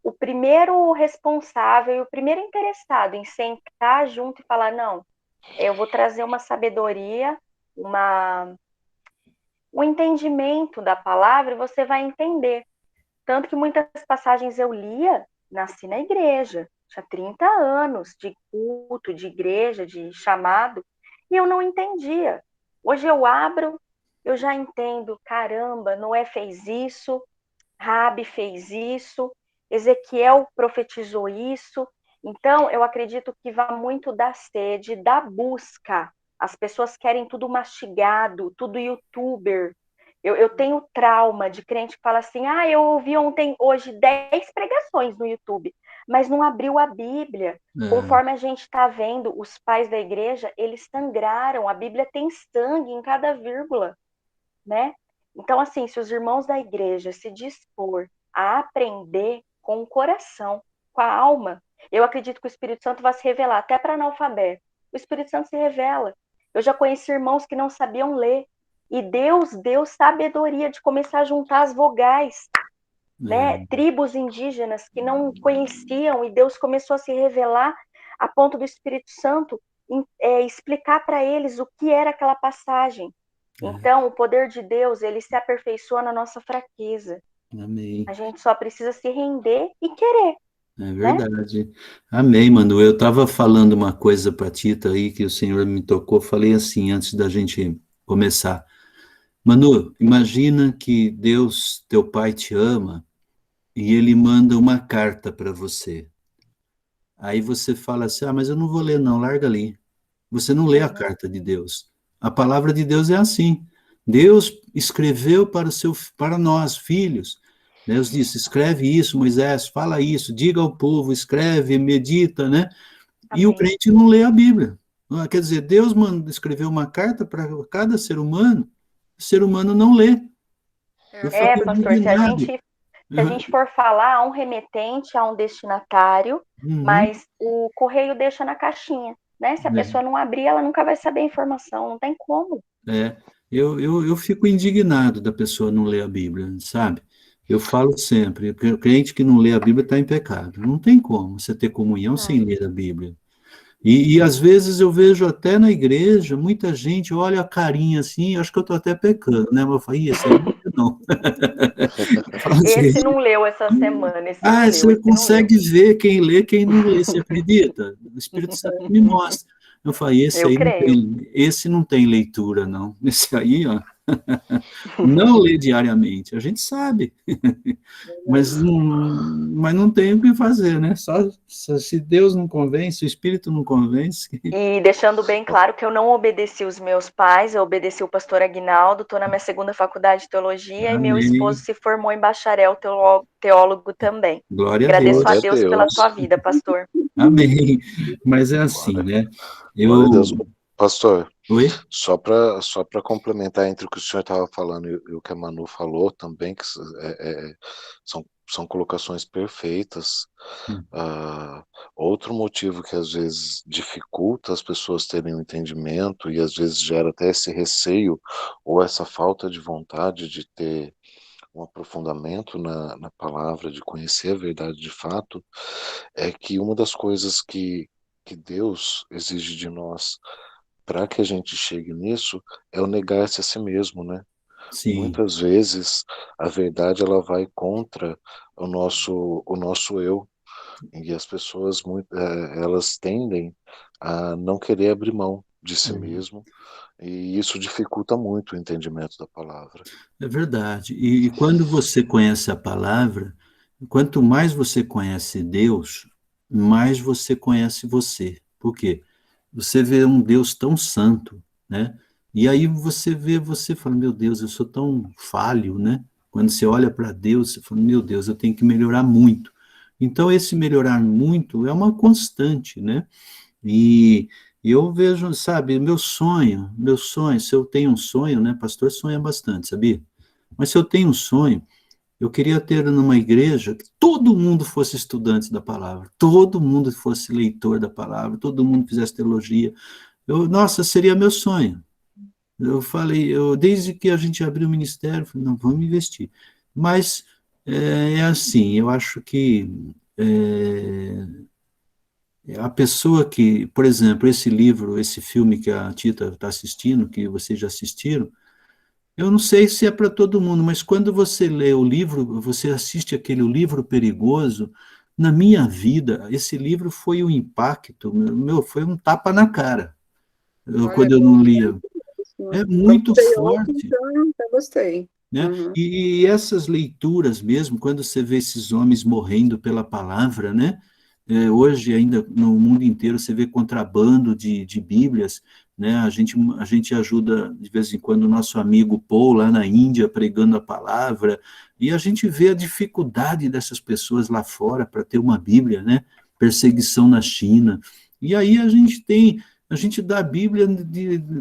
o primeiro responsável e o primeiro interessado em sentar junto e falar: não, eu vou trazer uma sabedoria, o entendimento da palavra e você vai entender. Tanto que muitas passagens eu lia, nasci na igreja, tinha 30 anos de culto, de igreja, de chamado, e eu não entendia. Hoje eu abro, eu já entendo, caramba, Noé fez isso, Rabi fez isso, Ezequiel profetizou isso. Então, eu acredito que vai muito da sede, da busca. As pessoas querem tudo mastigado, tudo youtuber. Eu tenho trauma de crente que fala assim: ah, eu ouvi hoje 10 pregações no YouTube, mas não abriu a Bíblia. Conforme a gente está vendo, os pais da igreja, eles sangraram, a Bíblia tem sangue em cada vírgula, né? Então, assim, se os irmãos da igreja se dispor a aprender com o coração, com a alma, eu acredito que o Espírito Santo vai se revelar, até para analfabeto. O Espírito Santo se revela. Eu já conheci irmãos que não sabiam ler, e Deus deu sabedoria de começar a juntar as vogais, né? Tribos indígenas que não conheciam, e Deus começou a se revelar a ponto do Espírito Santo explicar para eles o que era aquela passagem. Então, o poder de Deus, ele se aperfeiçoa na nossa fraqueza. Amém. A gente só precisa se render e querer. É verdade. Né? Amém, Manu. Eu estava falando uma coisa para Tita aí, que o Senhor me tocou, falei assim, antes da gente começar. Manu, imagina que Deus, teu pai, te ama e ele manda uma carta para você. Aí você fala assim, mas eu não vou ler não, larga ali. Você não lê a carta de Deus. A palavra de Deus é assim. Deus escreveu para nós, filhos. Deus disse, escreve isso, Moisés, fala isso, diga ao povo, escreve, medita, né? Amém. E o crente não lê a Bíblia. Quer dizer, Deus escreveu uma carta para cada ser humano, o ser humano não lê. Pastor, se a gente for falar, há um remetente, há um destinatário, mas o correio deixa na caixinha, né? Se a pessoa não abrir, ela nunca vai saber a informação, não tem como. Eu fico indignado da pessoa não ler a Bíblia, sabe? Eu falo sempre, o crente que não lê a Bíblia está em pecado. Não tem como você ter comunhão sem ler a Bíblia. E às vezes eu vejo até na igreja, muita gente olha a carinha assim, acho que eu estou até pecando, né? Mas eu falo, esse aí não. Esse não leu essa semana, você consegue ver quem lê, quem não lê, você acredita? O Espírito Santo me mostra. Eu falei, esse não tem leitura, não. Esse aí, ó, não lê diariamente, a gente sabe. Mas não tem o que fazer, né? Só se Deus não convence, se o Espírito não convence. E deixando bem claro que eu não obedeci os meus pais, eu obedeci o pastor Aguinaldo, estou na minha segunda faculdade de teologia. Amém. E meu esposo se formou em bacharel teólogo também. Glória Agradeço a Deus pela tua vida, pastor. Amém. Mas é assim, né? Glória a Deus. Pastor, Oi? Só para complementar entre o que o senhor estava falando e o que a Manu falou também, que são colocações perfeitas. Outro motivo que às vezes dificulta as pessoas terem um entendimento e às vezes gera até esse receio ou essa falta de vontade de ter um aprofundamento na palavra, de conhecer a verdade de fato, é que uma das coisas que Deus exige de nós para que a gente chegue nisso é o negar-se a si mesmo, né? Sim. Muitas vezes a verdade ela vai contra o nosso eu, e as pessoas elas tendem a não querer abrir mão de si mesmo, e isso dificulta muito o entendimento da palavra. É verdade. E quando você conhece a palavra, quanto mais você conhece Deus, mais você conhece você. Por quê? Você vê um Deus tão santo, né? E aí você fala, meu Deus, eu sou tão falho, né? Quando você olha para Deus, você fala, meu Deus, eu tenho que melhorar muito. Então, esse melhorar muito é uma constante, né? E eu vejo, sabe, meu sonho, se eu tenho um sonho, né? Pastor sonha bastante, sabia? Mas se eu tenho um sonho, eu queria ter numa igreja que todo mundo fosse estudante da palavra, todo mundo fosse leitor da palavra, todo mundo fizesse teologia. Nossa, seria meu sonho. Eu falei, desde que a gente abriu o ministério, eu falei, não, vamos investir. Mas é assim, eu acho que a pessoa que, por exemplo, esse livro, esse filme que a Tita está assistindo, que vocês já assistiram, Eu não sei se é para todo mundo, mas quando você lê o livro, você assiste aquele O Livro Perigoso, na minha vida, esse livro foi um impacto, meu, foi um tapa na cara, Olha, quando eu não lia. isso. É Como muito você ouve, forte, então, eu gostei. né? Uhum. E essas leituras mesmo, quando você vê esses homens morrendo pela palavra, né? Hoje ainda no mundo inteiro você vê contrabando de Bíblias, né? A gente ajuda de vez em quando o nosso amigo Paul lá na Índia pregando a palavra, e a gente vê a dificuldade dessas pessoas lá fora para ter uma Bíblia, né? Perseguição na China. E aí a gente dá a Bíblia,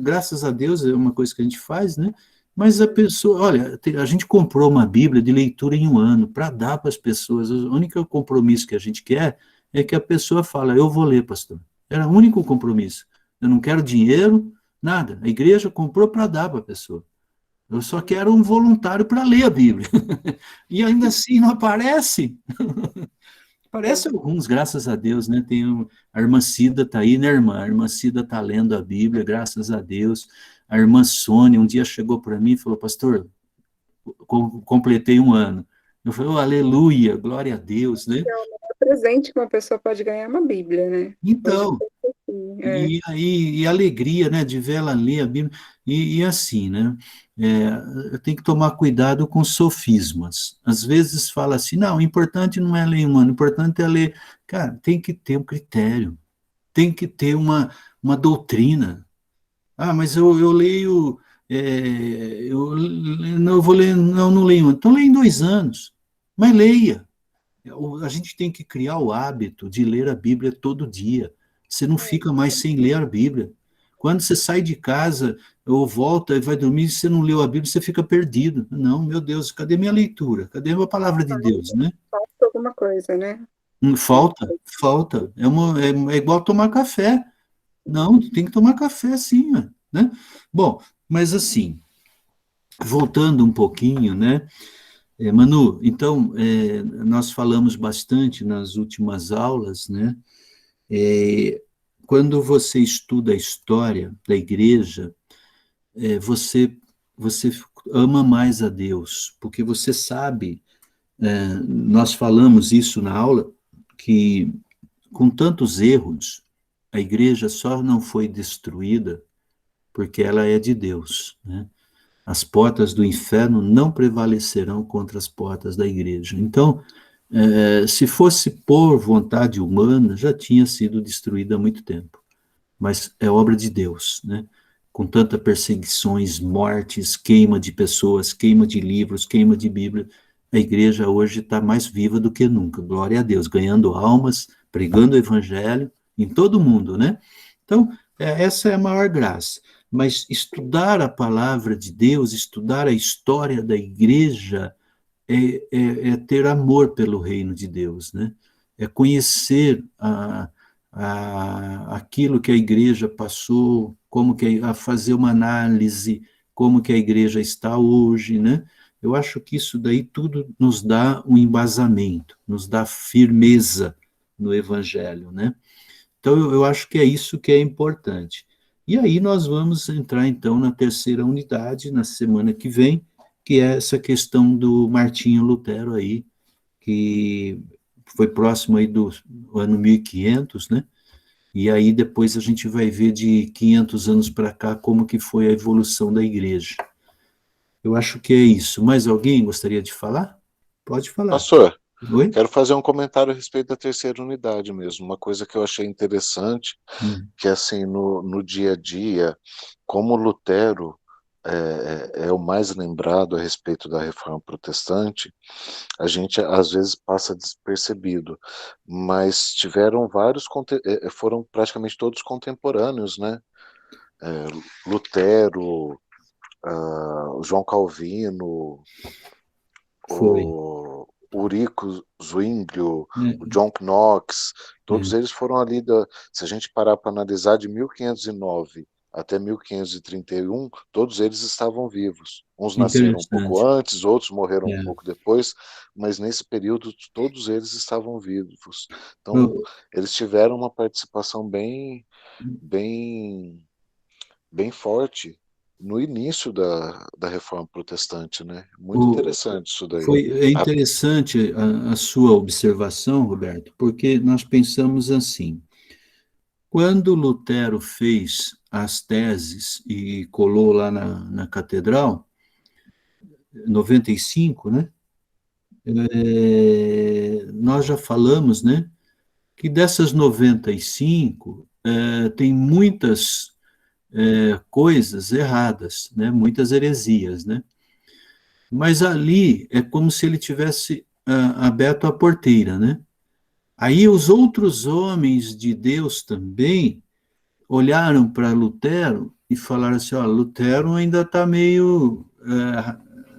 graças a Deus, é uma coisa que a gente faz, né? Mas a pessoa, olha, a gente comprou uma Bíblia de leitura em um ano para dar para as pessoas. O único compromisso que a gente quer é que a pessoa fala, eu vou ler, pastor. Era o único compromisso. Eu não quero dinheiro, nada. A igreja comprou para dar para a pessoa. Eu só quero um voluntário para ler a Bíblia. E ainda assim não aparece. Parece alguns, graças a Deus, né? A irmã Cida está aí, né, irmã? A irmã Cida está lendo a Bíblia, graças a Deus. A irmã Sônia um dia chegou para mim e falou, pastor, completei um ano. Eu falei, oh, aleluia, glória a Deus, né? É o melhor presente que uma pessoa pode ganhar é uma Bíblia, né? Hoje Então, é assim, e aí, e a alegria, né, de ver ela ler a Bíblia, e assim, né, eu tenho que tomar cuidado com sofismas. Às vezes fala assim, não, o importante não é ler um ano, o importante é ler. Cara, tem que ter um critério, tem que ter uma doutrina. Ah, mas eu leio, não, eu vou ler, não, não leio, então leia em 2 anos, mas leia. A gente tem que criar o hábito de ler a Bíblia todo dia. Você não fica mais sem ler a Bíblia. Quando você sai de casa ou volta e vai dormir, você não leu a Bíblia, você fica perdido. Não, meu Deus, cadê minha leitura? Cadê a palavra de Deus, né? falta alguma coisa, né? Falta, falta. É igual tomar café. Não, tem que tomar café sim, né? Bom, mas assim, voltando um pouquinho, né? Manu, então, nós falamos bastante nas últimas aulas, né? Quando você estuda a história da igreja, você ama mais a Deus, porque você sabe, nós falamos isso na aula, que com tantos erros, a igreja só não foi destruída porque ela é de Deus, né? As portas do inferno não prevalecerão contra as portas da igreja. Então, se fosse por vontade humana, já tinha sido destruída há muito tempo. Mas é obra de Deus, né? Com tanta perseguições, mortes, queima de pessoas, queima de livros, queima de Bíblia, a igreja hoje está mais viva do que nunca. Glória a Deus, ganhando almas, pregando o evangelho em todo o mundo, né? Então, essa é a maior graça. Mas estudar a palavra de Deus, estudar a história da igreja, é ter amor pelo reino de Deus, né? É conhecer aquilo que a igreja passou, como que a fazer uma análise, como que a igreja está hoje, né? Eu acho que isso daí tudo nos dá um embasamento, nos dá firmeza no evangelho, né? Então eu acho que é isso que é importante. E aí nós vamos entrar então na terceira unidade na semana que vem, que é essa questão do Martinho Lutero aí, que foi próximo aí do ano 1500, né? E aí depois a gente vai ver de 500 anos para cá como que foi a evolução da igreja. Eu acho que é isso. Mais alguém gostaria de falar? Pode falar. Pastor, Oi? quero fazer um comentário a respeito da terceira unidade mesmo. Uma coisa que eu achei interessante, que assim, no dia a dia, como Lutero é o mais lembrado a respeito da reforma protestante, a gente às vezes passa despercebido, mas tiveram vários, foram praticamente todos contemporâneos, né? Lutero, o João Calvino, Foi. o Ulrico Zwinglio, o É, John Knox, todos é, eles foram ali, se a gente parar para analisar, de 1509 até 1531, todos eles estavam vivos. Uns nasceram um pouco interessante. antes, outros morreram um É. pouco depois, mas nesse período todos eles estavam vivos. Então, Eu- eles tiveram uma participação bem, bem, bem forte no início da Reforma Protestante, né? Muito interessante isso daí. É interessante a sua observação, Roberto, porque nós pensamos assim, quando Lutero fez as teses e colou lá na catedral, 95, né? Nós já falamos, né, que dessas 95, tem muitas coisas erradas, né, muitas heresias, né? Mas ali é como se ele tivesse aberto a porteira, né? Aí os outros homens de Deus também olharam para Lutero e falaram assim, ó, Lutero ainda está meio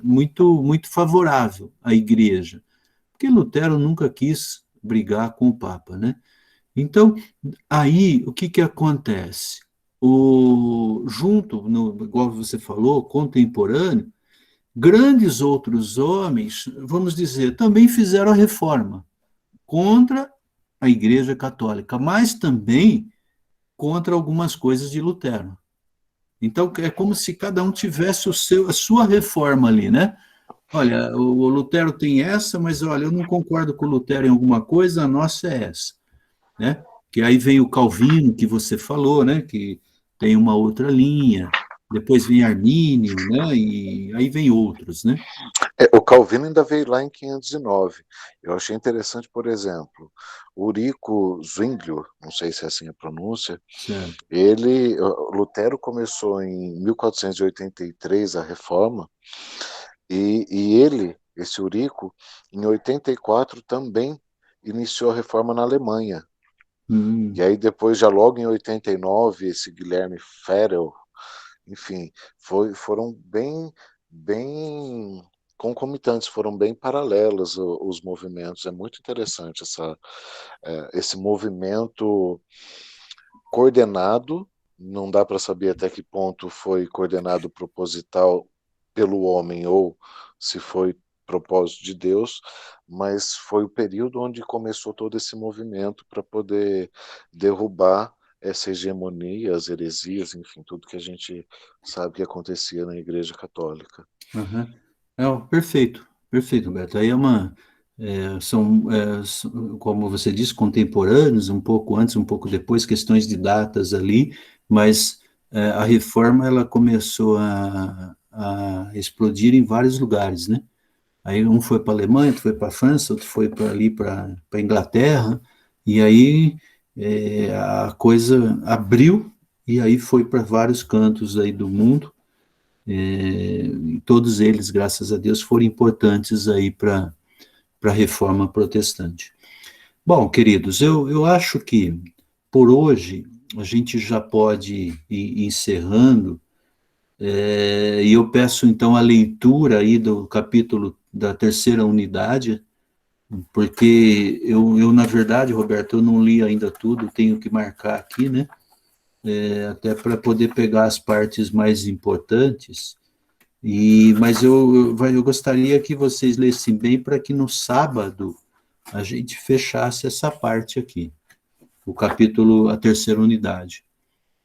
muito favorável à igreja, porque Lutero nunca quis brigar com o Papa, né? Então, aí, o que acontece? Igual você falou, contemporâneo, grandes outros homens, vamos dizer, também fizeram a reforma contra a Igreja Católica, mas também contra algumas coisas de Lutero. Então, é como se cada um tivesse a sua reforma ali, né? Olha, o Lutero tem essa, mas olha, eu não concordo com o Lutero em alguma coisa, a nossa é essa, né? Que aí vem o Calvino, que você falou, né? Que tem uma outra linha, depois vem Armínio, né? E aí vem outros, né? O Calvino ainda veio lá em 509. Eu achei interessante, por exemplo, Ulrico Zwinglio, não sei se é assim a pronúncia, Certo. Lutero começou em 1483 a reforma, e esse Ulrico, em 84 também iniciou a reforma na Alemanha. E aí depois, já logo em 89, esse Guilherme Farel, enfim, foram bem concomitantes, foram bem paralelos os movimentos. É muito interessante esse movimento coordenado, não dá para saber até que ponto foi coordenado proposital pelo homem ou se foi propósito de Deus, mas foi o período onde começou todo esse movimento para poder derrubar essa hegemonia, as heresias, enfim, tudo que a gente sabe que acontecia na Igreja Católica. Uhum. Perfeito, Beto. Aí são, como você disse, contemporâneos, um pouco antes, um pouco depois, questões de datas ali, mas a reforma ela começou a explodir em vários lugares, né? Aí um foi para a Alemanha, outro foi para a França, outro foi para a Inglaterra, e aí a coisa abriu, e aí foi para vários cantos aí do mundo, todos eles, graças a Deus, foram importantes aí para a reforma protestante. Bom, queridos, eu acho que por hoje a gente já pode ir encerrando, e eu peço então a leitura aí do capítulo da terceira unidade, porque na verdade, Roberto, eu não li ainda tudo, tenho que marcar aqui, né? Até para poder pegar as partes mais importantes. Mas eu gostaria que vocês lessem bem para que no sábado a gente fechasse essa parte aqui, o capítulo, a terceira unidade.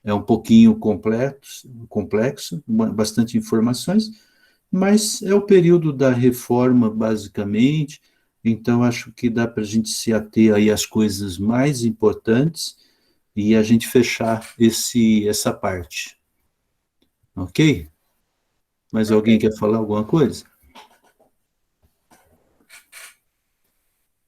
É um pouquinho complexo, bastante informações, mas é o período da reforma, basicamente, então acho que dá para a gente se ater aí às coisas mais importantes e a gente fechar essa parte. Ok? Mais alguém quer falar alguma coisa?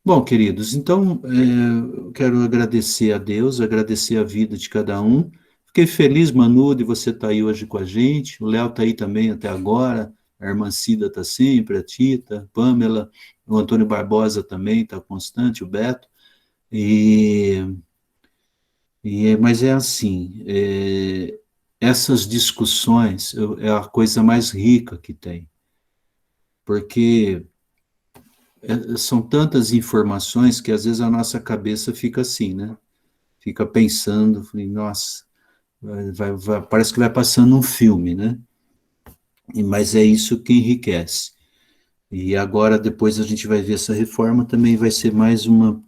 Bom, queridos, então eu quero agradecer a Deus, agradecer a vida de cada um. Fiquei feliz, Manu, de você estar aí hoje com a gente. O Léo está aí também até agora. A irmã Cida está sempre, a Tita, a Pamela, o Antônio Barbosa também está constante, o Beto. Mas é assim, essas discussões é a coisa mais rica que tem, porque são tantas informações que às vezes a nossa cabeça fica assim, né? Fica pensando, nossa, parece que vai passando um filme, né? Mas é isso que enriquece. E agora, depois a gente vai ver essa reforma, também vai ser mais uma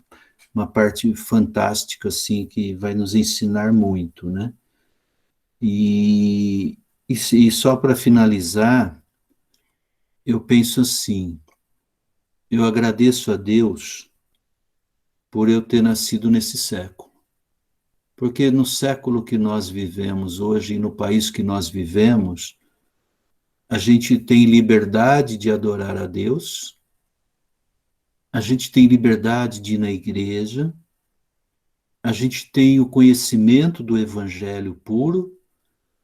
parte fantástica, assim, que vai nos ensinar muito, né? E só para finalizar, eu penso assim, eu agradeço a Deus por eu ter nascido nesse século. Porque no século que nós vivemos hoje, e no país que nós vivemos, a gente tem liberdade de adorar a Deus, a gente tem liberdade de ir na igreja, a gente tem o conhecimento do evangelho puro,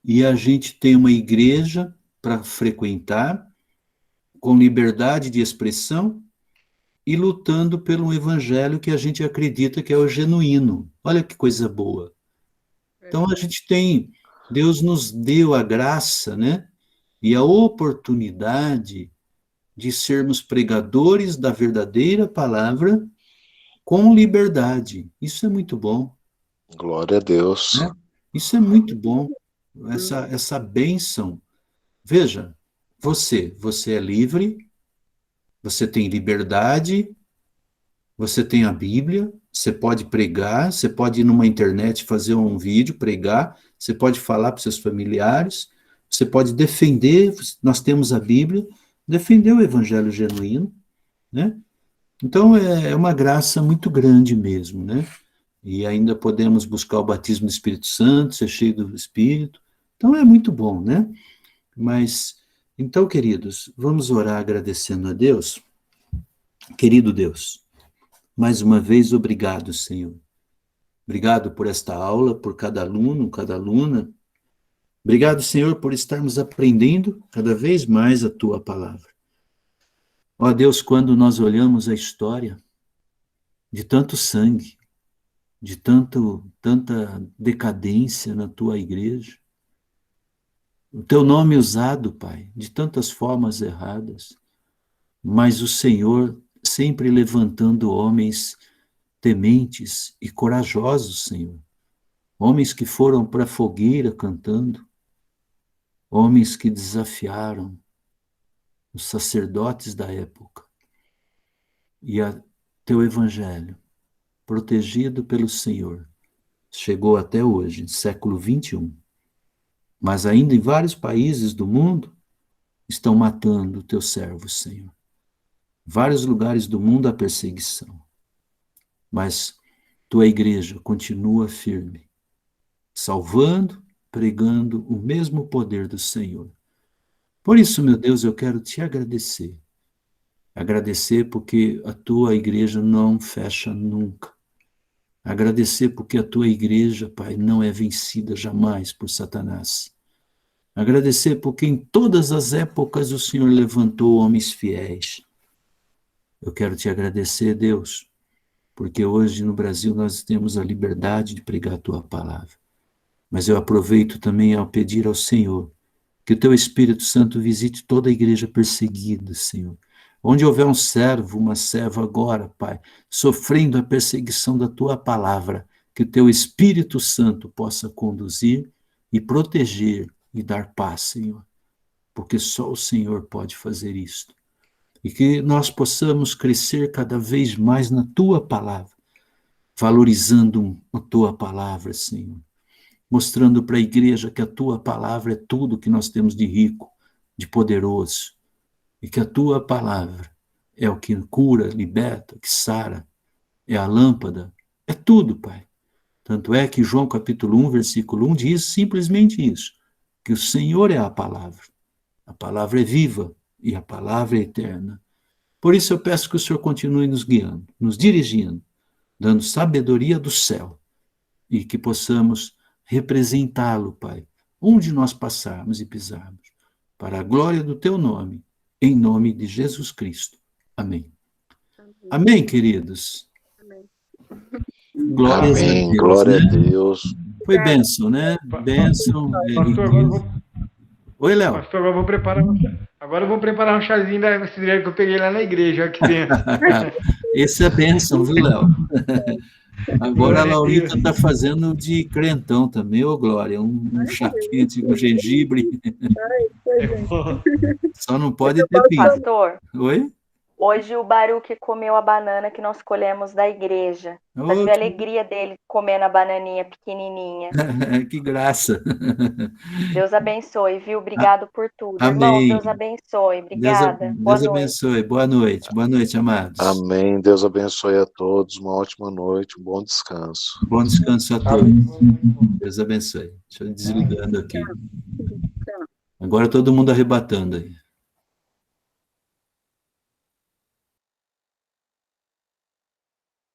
e a gente tem uma igreja para frequentar, com liberdade de expressão, e lutando pelo evangelho que a gente acredita que é o genuíno. Olha que coisa boa. Então a gente tem, Deus nos deu a graça, né? E a oportunidade de sermos pregadores da verdadeira palavra com liberdade. Isso é muito bom. Glória a Deus. Né? Isso é muito bom. Essa bênção. Veja, você é livre, você tem liberdade, você tem a Bíblia, você pode pregar, você pode ir numa internet fazer um vídeo, pregar, você pode falar para seus familiares, você pode defender, nós temos a Bíblia, defender o evangelho genuíno, né? Então é uma graça muito grande mesmo, né? E ainda podemos buscar o batismo do Espírito Santo, ser cheio do Espírito. Então é muito bom, né? Mas, então, queridos, vamos orar agradecendo a Deus. Querido Deus, mais uma vez, obrigado, Senhor. Obrigado por esta aula, por cada aluno, cada aluna. Obrigado, Senhor, por estarmos aprendendo cada vez mais a Tua palavra. Ó Deus, quando nós olhamos a história de tanto sangue, de tanta decadência na Tua igreja, o Teu nome usado, Pai, de tantas formas erradas, mas o Senhor sempre levantando homens tementes e corajosos, Senhor. Homens que foram para a fogueira cantando, homens que desafiaram os sacerdotes da época. E a teu evangelho, protegido pelo Senhor, chegou até hoje, século 21. Mas ainda em vários países do mundo estão matando o teu servo, Senhor. Vários lugares do mundo há perseguição. Mas tua igreja continua firme, salvando, pregando o mesmo poder do Senhor. Por isso, meu Deus, eu quero te agradecer. Agradecer porque a tua igreja não fecha nunca. Agradecer porque a tua igreja, Pai, não é vencida jamais por Satanás. Agradecer porque em todas as épocas o Senhor levantou homens fiéis. Eu quero te agradecer, Deus, porque hoje no Brasil nós temos a liberdade de pregar a tua palavra. Mas eu aproveito também ao pedir ao Senhor que o teu Espírito Santo visite toda a igreja perseguida, Senhor. Onde houver um servo, uma serva agora, Pai, sofrendo a perseguição da tua palavra, que o teu Espírito Santo possa conduzir e proteger e dar paz, Senhor. Porque só o Senhor pode fazer isto. E que nós possamos crescer cada vez mais na tua palavra, valorizando a tua palavra, Senhor. Mostrando para a igreja que a tua palavra é tudo que nós temos de rico, de poderoso. E que a tua palavra é o que cura, liberta, que sara, é a lâmpada, é tudo, Pai. Tanto é que João capítulo 1, versículo 1 diz simplesmente isso, que o Senhor é a palavra é viva e a palavra é eterna. Por isso eu peço que o Senhor continue nos guiando, nos dirigindo, dando sabedoria do céu e que possamos representá-lo, Pai, onde nós passarmos e pisarmos, para a glória do teu nome, em nome de Jesus Cristo. Amém. Amém, queridos? Amém. Glórias Amém. a Deus, Glória né? a Deus. Foi bênção, né? Bênção. Pastor, Oi, Léo. Pastor, agora eu vou preparar um chazinho da cidreira que eu peguei lá na igreja, aqui dentro. Esse é bênção, viu, Léo? Agora a Laurita está fazendo de crentão também, ô Glória, um chá quente com gengibre. Só não pode ter pinga. Pastor, Oi? Hoje o Baruque comeu a banana que nós colhemos da igreja. Pra Oh, ver a alegria dele comendo a bananinha pequenininha. que graça. Deus abençoe, viu? Obrigado por tudo. Irmãos, Deus Amém. abençoe. Obrigada. Boa Deus noite. abençoe. Boa noite, amados. Amém. Deus abençoe a todos. Uma ótima noite, um bom descanso. Bom descanso a todos. Deus abençoe. Deixa eu desligando aqui. Tchau. Agora todo mundo arrebatando aí.